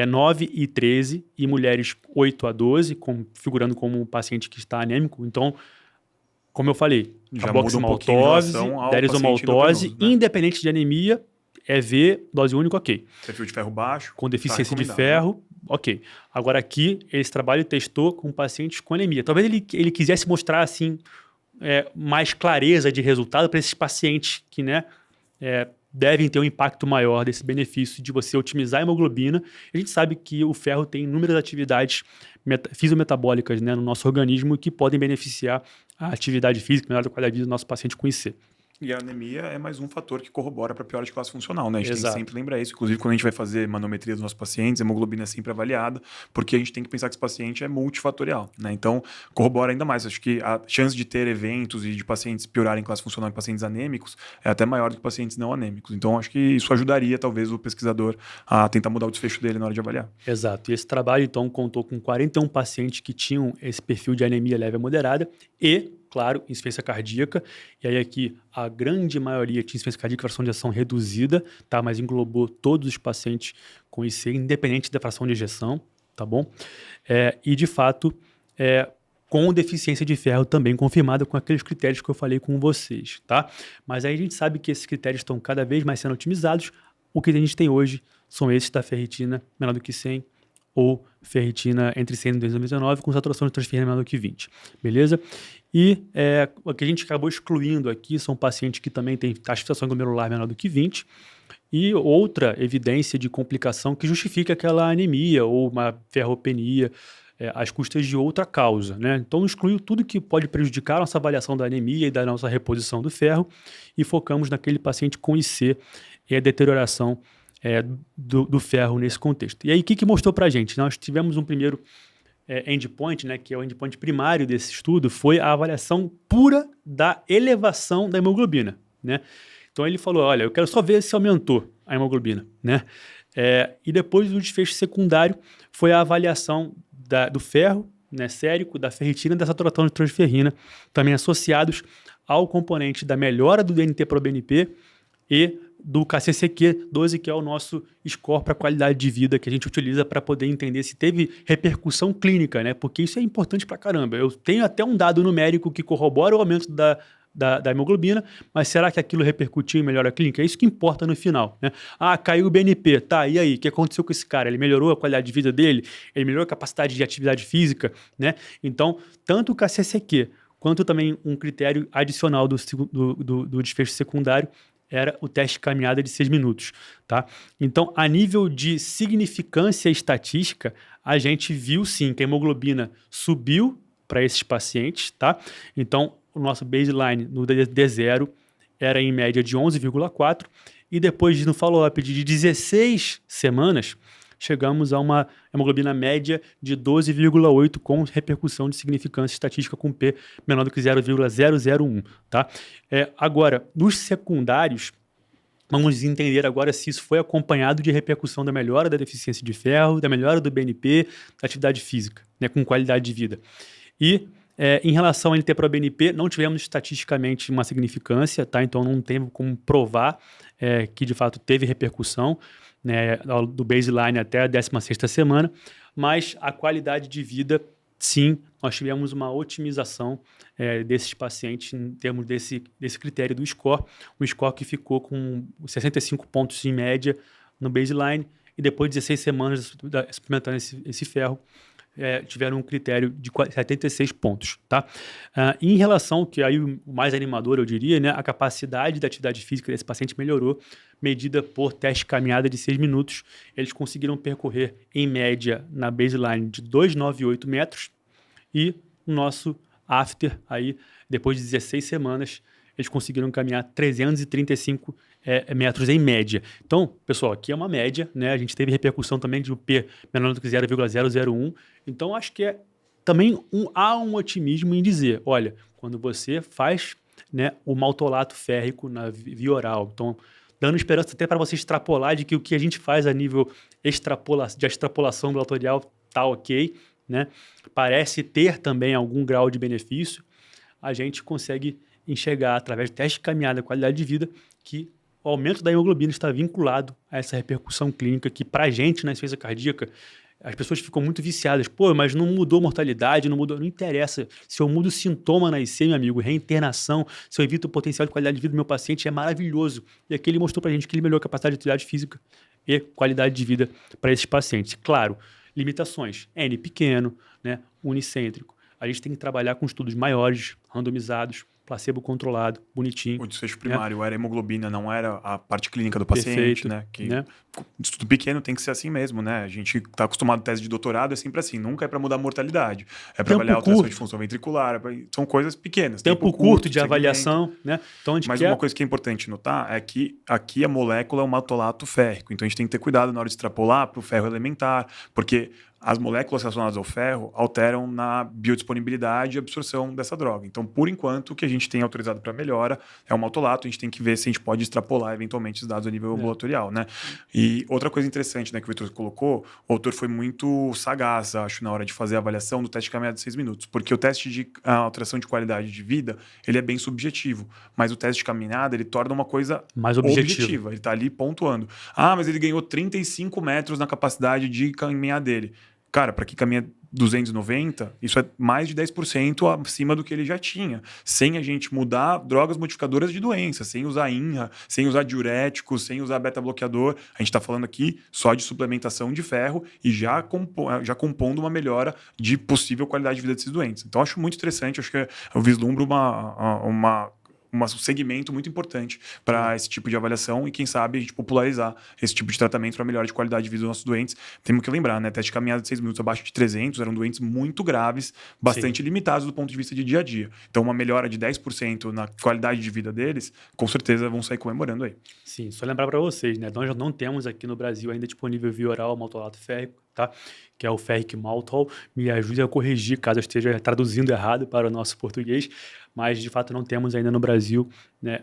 9 e 13 e mulheres 8 a 12, figurando como um paciente que está anêmico. Então, como eu falei, carboximaltose, derisomaltose, né? Independente de anemia, EV, dose única, ok. Perfil de ferro baixo. Com deficiência de ferro, ok. Agora aqui, esse trabalho testou com pacientes com anemia. Talvez ele quisesse mostrar, assim, mais clareza de resultado para esses pacientes que, né, devem ter um impacto maior desse benefício de você otimizar a hemoglobina. A gente sabe que o ferro tem inúmeras atividades fisiometabólicas, né, no nosso organismo que podem beneficiar a atividade física, melhorar a qualidade de vida do nosso paciente com IC. E a anemia é mais um fator que corrobora para a piora de classe funcional, né? A gente Exato. tem que sempre lembrar isso. Inclusive, quando a gente vai fazer manometria dos nossos pacientes, a hemoglobina é sempre avaliada, porque a gente tem que pensar que esse paciente é multifatorial, né? Então, corrobora ainda mais. Acho que a chance de ter eventos e de pacientes piorarem classe funcional em pacientes anêmicos é até maior do que pacientes não anêmicos. Então, acho que isso ajudaria, talvez, o pesquisador a tentar mudar o desfecho dele na hora de avaliar. Exato. E esse trabalho, então, contou com 41 pacientes que tinham esse perfil de anemia leve a moderada e, claro, insuficiência cardíaca. E aí aqui a grande maioria tinha insuficiência cardíaca fração de ejeção reduzida, tá? Mas englobou todos os pacientes com IC, independente da fração de ejeção, tá bom? E de fato, com deficiência de ferro também confirmada com aqueles critérios que eu falei com vocês, tá? Mas aí a gente sabe que esses critérios estão cada vez mais sendo otimizados. O que a gente tem hoje são esses da ferritina menor do que 100 ou ferritina entre 100 e 299 com saturação de transferrina menor do que 20, beleza? E o que a gente acabou excluindo aqui são pacientes que também têm taxa de filtração glomerular menor do que 20 e outra evidência de complicação que justifica aquela anemia ou uma ferropenia às custas de outra causa, né? Então, excluiu tudo que pode prejudicar a nossa avaliação da anemia e da nossa reposição do ferro e focamos naquele paciente com IC e a deterioração do ferro nesse contexto. E aí, o que mostrou para a gente? Nós tivemos um primeiro endpoint, né, que é o endpoint primário desse estudo, foi a avaliação pura da elevação da hemoglobina, né? Então, ele falou, olha, eu quero só ver se aumentou a hemoglobina, né? E depois o desfecho secundário foi a avaliação do ferro, né, sérico, da ferritina e da saturação de transferrina, também associados ao componente da melhora do DNT-proBNP e do KCCQ12, que é o nosso score para qualidade de vida que a gente utiliza para poder entender se teve repercussão clínica, né? Porque isso é importante para caramba. Eu tenho até um dado numérico que corrobora o aumento da hemoglobina, mas será que aquilo repercutiu em melhora clínica? É isso que importa no final, né? Ah, caiu o BNP, tá, e aí? O que aconteceu com esse cara? Ele melhorou a qualidade de vida dele? Ele melhorou a capacidade de atividade física, né? Então, tanto o KCCQ quanto também um critério adicional do desfecho secundário era o teste de caminhada de 6 minutos, tá? Então, a nível de significância estatística, a gente viu sim que a hemoglobina subiu para esses pacientes, tá? Então, o nosso baseline no D0 era em média de 11,4 e depois no follow-up de 16 semanas, chegamos a uma hemoglobina média de 12,8 com repercussão de significância estatística com P menor do que 0,001, tá? Agora, nos secundários, vamos entender agora se isso foi acompanhado de repercussão da melhora da deficiência de ferro, da melhora do BNP, da atividade física, né, com qualidade de vida. E em relação ao NT-proBNP, não tivemos estatisticamente uma significância, tá? Então não temos como provar que de fato teve repercussão, né, do baseline até a 16ª semana, mas a qualidade de vida, sim, nós tivemos uma otimização desses pacientes em termos desse critério do score, um score que ficou com 65 pontos em média no baseline e depois de 16 semanas suplementando esse ferro, tiveram um critério de 76 pontos, tá? Em relação, que aí o mais animador eu diria, né, a capacidade da atividade física desse paciente melhorou, medida por teste de caminhada de 6 minutos, eles conseguiram percorrer em média na baseline de 298 metros e o nosso after aí, depois de 16 semanas, eles conseguiram caminhar 335 metros em média. Então, pessoal, aqui é uma média, né? A gente teve repercussão também de um P menor do que 0,001. Então, acho que também há um otimismo em dizer, olha, quando você faz, né, o maltolato férrico na via oral, então, dando esperança até para você extrapolar de que o que a gente faz a nível de extrapolação ambulatorial tá ok, né? Parece ter também algum grau de benefício, a gente consegue enxergar através de teste de caminhada e qualidade de vida que o aumento da hemoglobina está vinculado a essa repercussão clínica que, para a gente, na insuficiência cardíaca, as pessoas ficam muito viciadas. Pô, mas não mudou mortalidade, não mudou... Não interessa. Se eu mudo o sintoma na IC, meu amigo, reinternação, se eu evito o potencial de qualidade de vida do meu paciente, é maravilhoso. E aqui ele mostrou para a gente que ele melhorou a capacidade de atividade física e qualidade de vida para esses pacientes. Claro, limitações. N pequeno, né, unicêntrico. A gente tem que trabalhar com estudos maiores, randomizados, placebo controlado, bonitinho. O desfecho primário era a hemoglobina, não era a parte clínica do paciente, Perfeito, né? Que né? estudo pequeno tem que ser assim mesmo, né? A gente está acostumado tese de doutorado, é sempre assim, nunca é para mudar a mortalidade, é para avaliar a alteração de função ventricular, são coisas pequenas. Tempo curto de avaliação, né? Então a gente Mas uma coisa que é importante notar é que aqui a molécula é um maltolato férrico, então a gente tem que ter cuidado na hora de extrapolar para o ferro elementar, porque as moléculas relacionadas ao ferro alteram na biodisponibilidade e absorção dessa droga. Então, por enquanto, o que a gente tem autorizado para melhora é o maltolato. A gente tem que ver se a gente pode extrapolar eventualmente os dados a nível ambulatorial, né? E outra coisa interessante, né, que o Vitor colocou, o autor foi muito sagaz, acho, na hora de fazer a avaliação do teste de caminhada de 6 minutos, porque o teste de alteração de qualidade de vida, ele é bem subjetivo, mas o teste de caminhada, ele torna uma coisa mais objetiva. Ele está ali pontuando. Ah, mas ele ganhou 35 metros na capacidade de caminhar dele. Cara, para quem caminha 290, isso é mais de 10% acima do que ele já tinha, sem a gente mudar drogas modificadoras de doença, sem usar INRA, sem usar diuréticos, sem usar beta-bloqueador. A gente está falando aqui só de suplementação de ferro e já compondo uma melhora de possível qualidade de vida desses doentes. Então, acho muito interessante, acho que eu vislumbro um segmento muito importante para esse tipo de avaliação e, quem sabe, a gente popularizar esse tipo de tratamento para melhora de qualidade de vida dos nossos doentes. Temos que lembrar, né? Teste de caminhada de 6 minutos abaixo de 300 eram doentes muito graves, bastante limitados do ponto de vista de dia a dia. Então, uma melhora de 10% na qualidade de vida deles, com certeza vão sair comemorando aí. Sim, só lembrar para vocês, né? Nós não temos aqui no Brasil ainda disponível via oral maltolato férrico, tá? Que é o Ferric Maltol. Me ajude a corrigir caso eu esteja traduzindo errado para o nosso português, mas de fato não temos ainda no Brasil, né,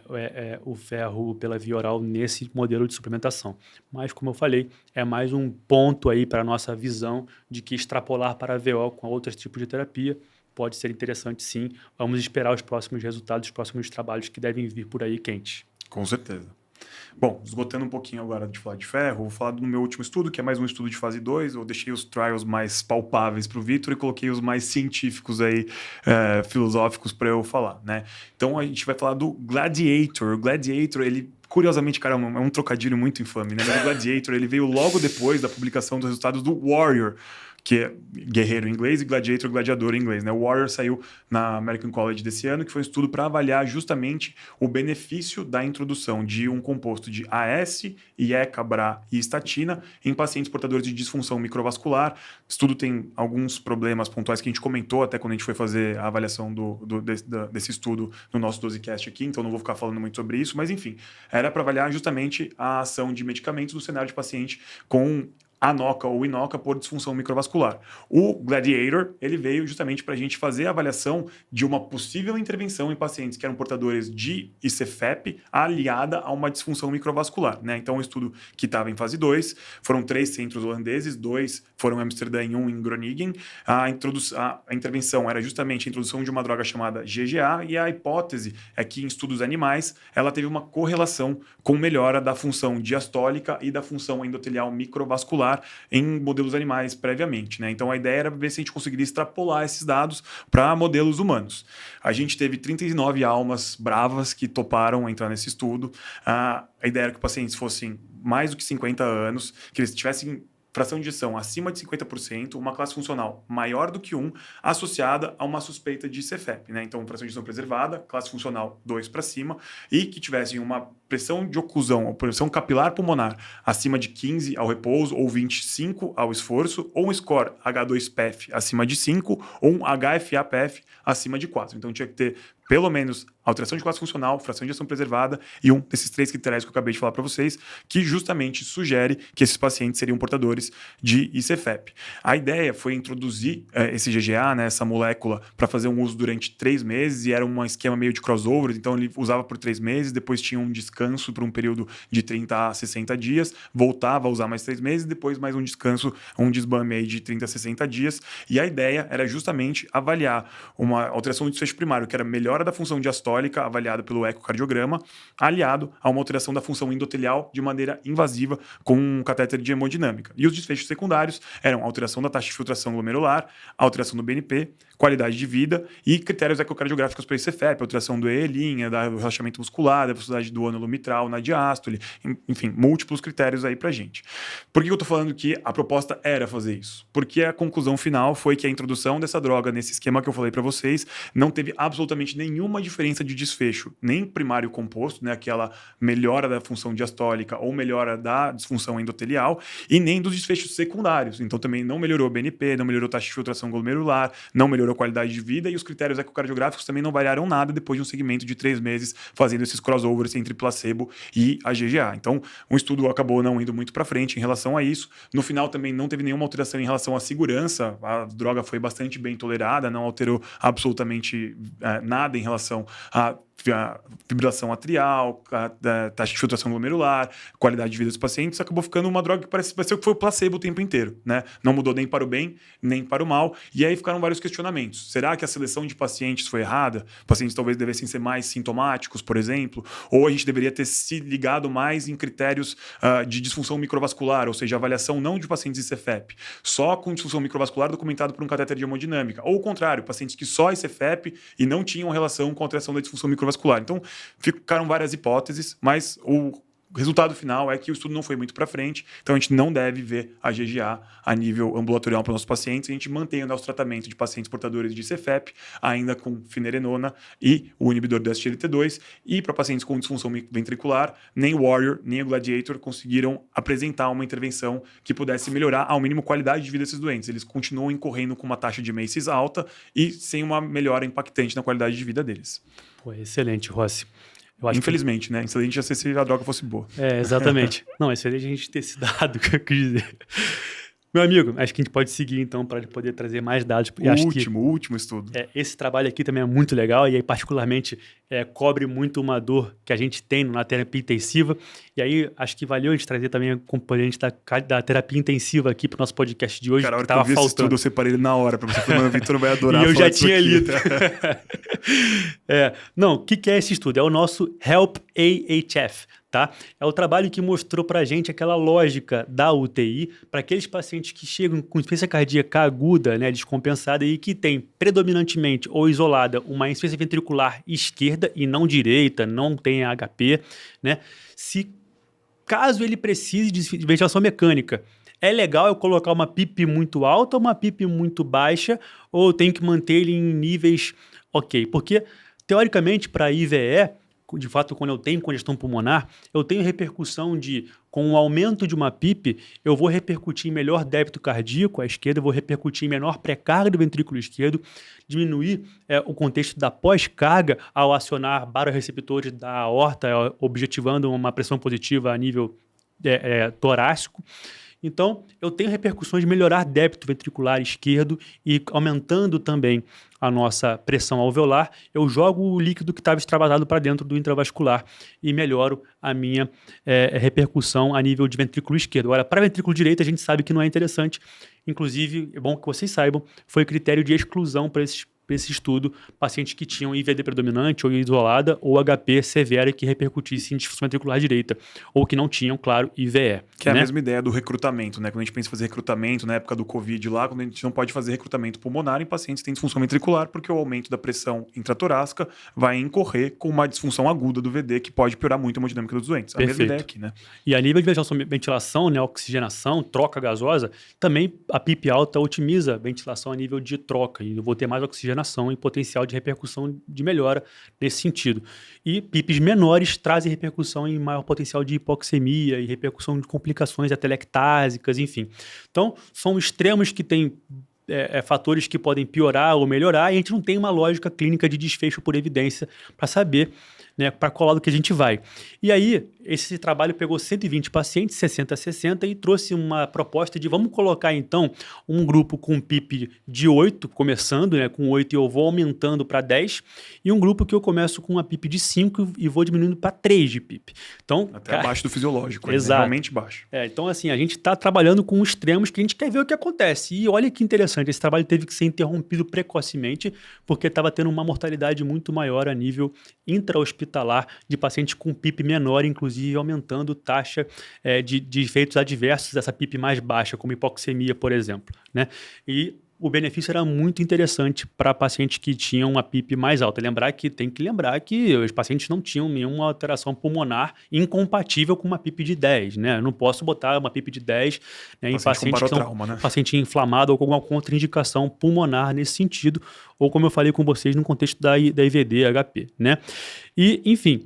o ferro pela via oral nesse modelo de suplementação. Mas, como eu falei, é mais um ponto aí para a nossa visão de que extrapolar para a VO com outros tipos de terapia pode ser interessante, sim. Vamos esperar os próximos resultados, os próximos trabalhos que devem vir por aí quentes. Com certeza. Bom, esgotando um pouquinho agora de falar de ferro, vou falar do meu último estudo, que é mais um estudo de fase 2. Eu deixei os trials mais palpáveis para o Vitor e coloquei os mais científicos aí, filosóficos para eu falar, né? Então a gente vai falar do Gladiator. O Gladiator, ele... Curiosamente, cara, é um trocadilho muito infame, né? Mas o Gladiator, ele veio logo depois da publicação dos resultados do Warrior, que é guerreiro em inglês, e Gladiator, gladiador em inglês, né? O Warrior saiu na American College desse ano, que foi um estudo para avaliar justamente o benefício da introdução de um composto de AS, IE, Cabra e estatina em pacientes portadores de disfunção microvascular. O estudo tem alguns problemas pontuais que a gente comentou até quando a gente foi fazer a avaliação desse estudo no nosso 12cast aqui, então não vou ficar falando muito sobre isso, mas enfim, era para avaliar justamente a ação de medicamentos no cenário de paciente com ANOCA ou INOCA por disfunção microvascular. O Gladiator, ele veio justamente para a gente fazer a avaliação de uma possível intervenção em pacientes que eram portadores de ICFEP aliada a uma disfunção microvascular, né? Então, um estudo que estava em fase 2, foram 3 centros holandeses, 2 foram em Amsterdã e 1 em Groningen. A intervenção era justamente a introdução de uma droga chamada GGA e a hipótese é que em estudos animais ela teve uma correlação com melhora da função diastólica e da função endotelial microvascular em modelos animais previamente, né? Então a ideia era ver se a gente conseguiria extrapolar esses dados para modelos humanos. A gente teve 39 almas bravas que toparam entrar nesse estudo. A ideia era que os pacientes fossem mais do que 50 anos, que eles tivessem fração de ejeção acima de 50%, uma classe funcional maior do que 1, associada a uma suspeita de CFEP, né? Então, fração de ejeção preservada, classe funcional 2 para cima, e que tivessem uma pressão de oclusão, ou pressão capilar pulmonar acima de 15 ao repouso, ou 25 ao esforço, ou um score H2PF acima de 5, ou um HFA-PF acima de 4. Então, tinha que ter pelo menos alteração de classe funcional, fração de ejeção preservada e um desses 3 critérios que eu acabei de falar para vocês, que justamente sugere que esses pacientes seriam portadores de ICFEP. A ideia foi introduzir esse GGA, né, essa molécula, para fazer um uso durante 3 meses, e era um esquema meio de crossover, então ele usava por 3 meses, depois tinha um descanso por um período de 30 a 60 dias, voltava a usar mais 3 meses, depois mais um descanso, um desbame aí de 30 a 60 dias, e a ideia era justamente avaliar uma alteração do desfecho primário, que era melhora da função diastólica, avaliada pelo ecocardiograma, aliado a uma alteração da função endotelial de maneira invasiva com um catéter de hemodinâmica. E os desfechos secundários eram alteração da taxa de filtração glomerular, alteração do BNP, qualidade de vida e critérios ecocardiográficos para ICFEP, alteração do EELIN, do relaxamento muscular, da velocidade do ânulo mitral na diástole, enfim, múltiplos critérios aí pra gente. Por que eu tô falando que a proposta era fazer isso? Porque a conclusão final foi que a introdução dessa droga nesse esquema que eu falei para vocês não teve absolutamente nenhuma diferença de desfecho, nem primário composto, né, aquela melhora da função diastólica ou melhora da disfunção endotelial, e nem dos desfechos secundários. Então também não melhorou o BNP, não melhorou a taxa de filtração glomerular, não melhorou a qualidade de vida, e os critérios ecocardiográficos também não variaram nada depois de um segmento de 3 meses fazendo esses crossovers entre placebo e a GGA. Então, um estudo acabou não indo muito para frente em relação a isso. No final também não teve nenhuma alteração em relação à segurança, a droga foi bastante bem tolerada, não alterou absolutamente nada em relação a fibrilação atrial, a taxa de filtração glomerular, qualidade de vida dos pacientes. Acabou ficando uma droga que pareceu que foi o placebo o tempo inteiro, né? Não mudou nem para o bem, nem para o mal. E aí ficaram vários questionamentos. Será que a seleção de pacientes foi errada? Pacientes talvez devessem ser mais sintomáticos, por exemplo? Ou a gente deveria ter se ligado mais em critérios de disfunção microvascular, ou seja, avaliação não de pacientes ICFEP, só com disfunção microvascular documentado por um catéter de hemodinâmica. Ou o contrário, pacientes que só ICFEP e não tinham relação com a alteração da disfunção microvascular. Então, ficaram várias hipóteses, mas o resultado final é que o estudo não foi muito para frente, então a gente não deve ver a GGA a nível ambulatorial para os nossos pacientes. A gente mantém o nosso tratamento de pacientes portadores de CFEP, ainda com finerenona e o inibidor do SGLT2, e para pacientes com disfunção ventricular, nem o Warrior, nem o Gladiator conseguiram apresentar uma intervenção que pudesse melhorar ao mínimo a qualidade de vida desses doentes. Eles continuam incorrendo com uma taxa de MACES alta e sem uma melhora impactante na qualidade de vida deles. Pô, excelente, Rossi. Infelizmente, né? Excelente já ser se a droga fosse boa. Exatamente. Não, excelente a gente ter esse dado, que eu quis dizer. Meu amigo, acho que a gente pode seguir então para poder trazer mais dados. O último estudo. Esse trabalho aqui também é muito legal e aí particularmente cobre muito uma dor que a gente tem na terapia intensiva. E aí acho que valeu a gente trazer também a componente da terapia intensiva aqui para o nosso podcast de hoje. Cara, a hora que eu vi esse estudo, eu separei ele na hora para você falar, o Vitor vai adorar. E eu já tinha lido. Não, o que é esse estudo? É o nosso HELP AHF, tá? É o trabalho que mostrou para a gente aquela lógica da UTI para aqueles pacientes que chegam com insuficiência cardíaca aguda, né, descompensada e que tem predominantemente ou isolada uma insuficiência ventricular esquerda e não direita, não tem HP, né? Caso ele precise de ventilação mecânica, é legal eu colocar uma PIP muito alta ou uma PIP muito baixa, ou eu tenho que manter ele em níveis ok? Porque, teoricamente, para IVE, de fato, quando eu tenho congestão pulmonar, eu tenho repercussão com o aumento de uma PIP, eu vou repercutir em melhor débito cardíaco à esquerda, eu vou repercutir em menor pré-carga do ventrículo esquerdo, diminuir o contexto da pós-carga ao acionar baroreceptores da aorta, objetivando uma pressão positiva a nível torácico. Então, eu tenho repercussões de melhorar débito ventricular esquerdo e aumentando também a nossa pressão alveolar, eu jogo o líquido que estava extravasado para dentro do intravascular e melhoro a minha repercussão a nível de ventrículo esquerdo. Agora, para ventrículo direito, a gente sabe que não é interessante. Inclusive, é bom que vocês saibam, foi critério de exclusão para esse estudo, pacientes que tinham IVD predominante ou isolada ou HP severa que repercutisse em disfunção ventricular direita ou que não tinham, claro, IVE. Que é a mesma ideia do recrutamento, né? Quando a gente pensa em fazer recrutamento na época do Covid lá, quando a gente não pode fazer recrutamento pulmonar em pacientes que têm disfunção ventricular, porque o aumento da pressão intratorácica vai incorrer com uma disfunção aguda do VD que pode piorar muito a hemodinâmica dos doentes. A mesma ideia aqui, né? E a nível de ventilação, né, oxigenação, troca gasosa, também a PIP alta otimiza a ventilação a nível de troca e eu vou ter mais oxigenação e potencial de repercussão de melhora nesse sentido. E PIPs menores trazem repercussão em maior potencial de hipoxemia e repercussão de complicações atelectásicas, enfim. Então, são extremos que têm fatores que podem piorar ou melhorar e a gente não tem uma lógica clínica de desfecho por evidência para saber, né, para qual lado que a gente vai. E aí, esse trabalho pegou 120 pacientes, 60 a 60, e trouxe uma proposta de vamos colocar, então, um grupo com PIP de 8, começando, né, com 8 e eu vou aumentando para 10, e um grupo que eu começo com uma PIP de 5 e vou diminuindo para 3 de PIP. Então, até abaixo do fisiológico, exato. Realmente baixo. Então, assim, a gente está trabalhando com extremos que a gente quer ver o que acontece. E olha que interessante, esse trabalho teve que ser interrompido precocemente, porque estava tendo uma mortalidade muito maior a nível intra-hospitalar de pacientes com PIP menor, inclusive aumentando taxa de efeitos adversos dessa PIP mais baixa, como hipoxemia, por exemplo, né? E o benefício era muito interessante para pacientes que tinham uma PIP mais alta. Tem que lembrar que os pacientes não tinham nenhuma alteração pulmonar incompatível com uma PIP de 10, né? Eu não posso botar uma PIP de 10, né, em pacientes que são paciente inflamado ou com alguma contraindicação pulmonar nesse sentido, ou como eu falei com vocês, no contexto da IVD, HP, né? E, enfim,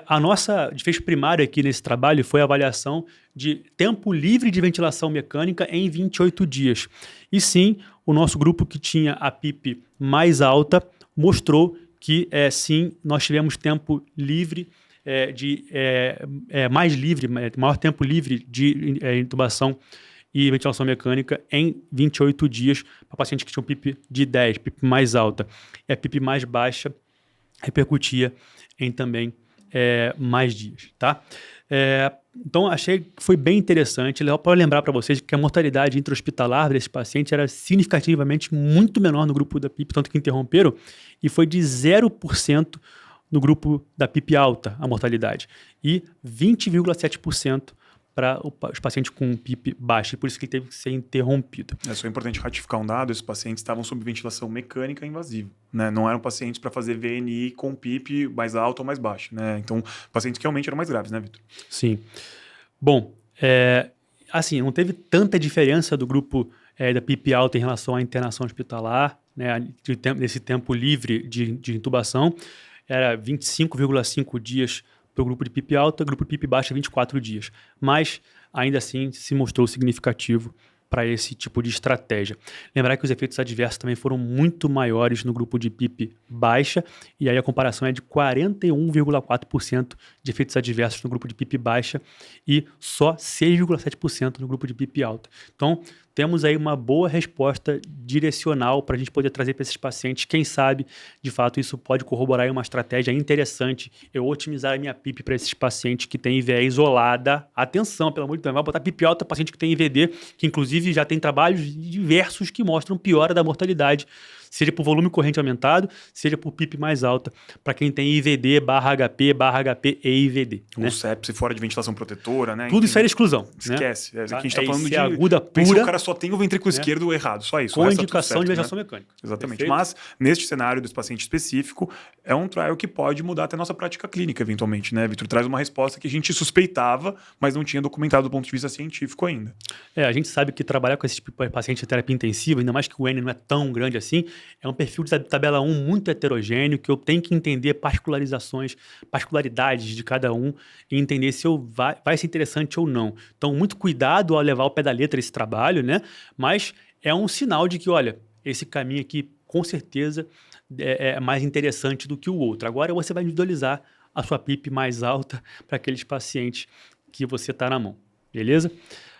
a nossa desfecho primário aqui nesse trabalho foi a avaliação de tempo livre de ventilação mecânica em 28 dias. E sim, o nosso grupo que tinha a PIP mais alta mostrou que, sim, nós tivemos tempo livre, maior tempo livre de intubação e ventilação mecânica em 28 dias para pacientes que tinham PIP de 10, PIP mais alta. E a PIP mais baixa repercutia em também mais dias, tá? Então, achei que foi bem interessante. Para lembrar para vocês que a mortalidade intra-hospitalar desses pacientes era significativamente muito menor no grupo da PIP, tanto que interromperam, e foi de 0% no grupo da PIP alta, a mortalidade, e 20,7% para os pacientes com PIP baixa, e por isso que ele teve que ser interrompido. É só importante ratificar um dado: esses pacientes estavam sob ventilação mecânica invasiva, né? Não eram pacientes para fazer VNI com PIP mais alto ou mais baixo, né? Então, pacientes que realmente eram mais graves, né, Vitor? Sim. Bom, assim, não teve tanta diferença do grupo da PIP alta em relação à internação hospitalar, né, nesse tempo livre de intubação. Era 25,5 dias para o grupo de PIP alta, grupo de PIP baixa 24 dias. Mas, ainda assim, se mostrou significativo para esse tipo de estratégia. Lembrar que os efeitos adversos também foram muito maiores no grupo de PIP baixa, e aí a comparação é de 41,4% de efeitos adversos no grupo de PIP baixa e só 6,7% no grupo de PIP alta. Então, temos aí uma boa resposta direcional para a gente poder trazer para esses pacientes. Quem sabe, de fato, isso pode corroborar uma estratégia interessante. Eu otimizar a minha PIP para esses pacientes que têm IVE isolada. Atenção, pelo amor de Deus, vai botar PIP alta para paciente que tem IVD, que inclusive já tem trabalhos diversos que mostram piora da mortalidade seja por volume corrente aumentado, seja por PIP mais alta, para quem tem IVD, /HP e IVD. Ou sepse fora de ventilação protetora, né? Tudo isso é exclusão. Esquece. Né? Aqui a gente tá falando IC de aguda pensa que pura. o cara só tem o ventrículo esquerdo errado, só isso. Com indicação de ventilação né? mecânica. Exatamente. Perfeito? Mas, neste cenário desse paciente específico, é um trial que pode mudar até a nossa prática clínica, eventualmente, né, Vitor? Traz uma resposta que a gente suspeitava, mas não tinha documentado do ponto de vista científico ainda. A gente sabe que trabalhar com esse tipo de paciente de terapia intensiva, ainda mais que o N não é tão grande assim, é um perfil de tabela 1 muito heterogêneo, que eu tenho que entender particularidades de cada um e entender se vai ser interessante ou não. Então, muito cuidado ao levar ao pé da letra esse trabalho, né? Mas é um sinal de que, olha, esse caminho aqui, com certeza, é mais interessante do que o outro. Agora você vai individualizar a sua PIP mais alta para aqueles pacientes que você está na mão. Beleza?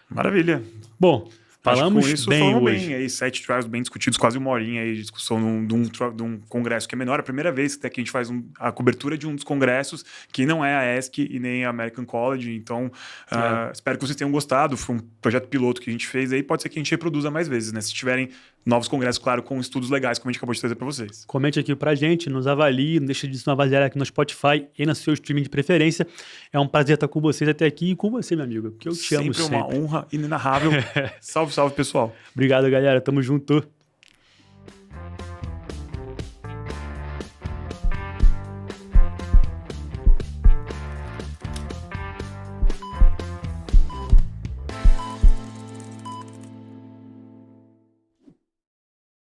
Maravilha. Bom, falamos com isso, bem hoje. Bem, aí, 7 trials bem discutidos, quase uma horinha aí de discussão de um congresso que é menor. A primeira vez que a gente faz a cobertura de um dos congressos, que não é a ESC e nem a American College. Então, espero que vocês tenham gostado. Foi um projeto piloto que a gente fez aí. Pode ser que a gente reproduza mais vezes, né? Se tiverem novos congressos, claro, com estudos legais, como a gente acabou de trazer para vocês. Comente aqui pra gente, nos avalie, não deixe de nos avaliar aqui no Spotify e no seu streaming de preferência. É um prazer estar com vocês até aqui e com você, meu amigo, porque eu te amo sempre. Sempre uma honra inenarrável. Salve, salve, pessoal. Obrigado, galera. Tamo junto.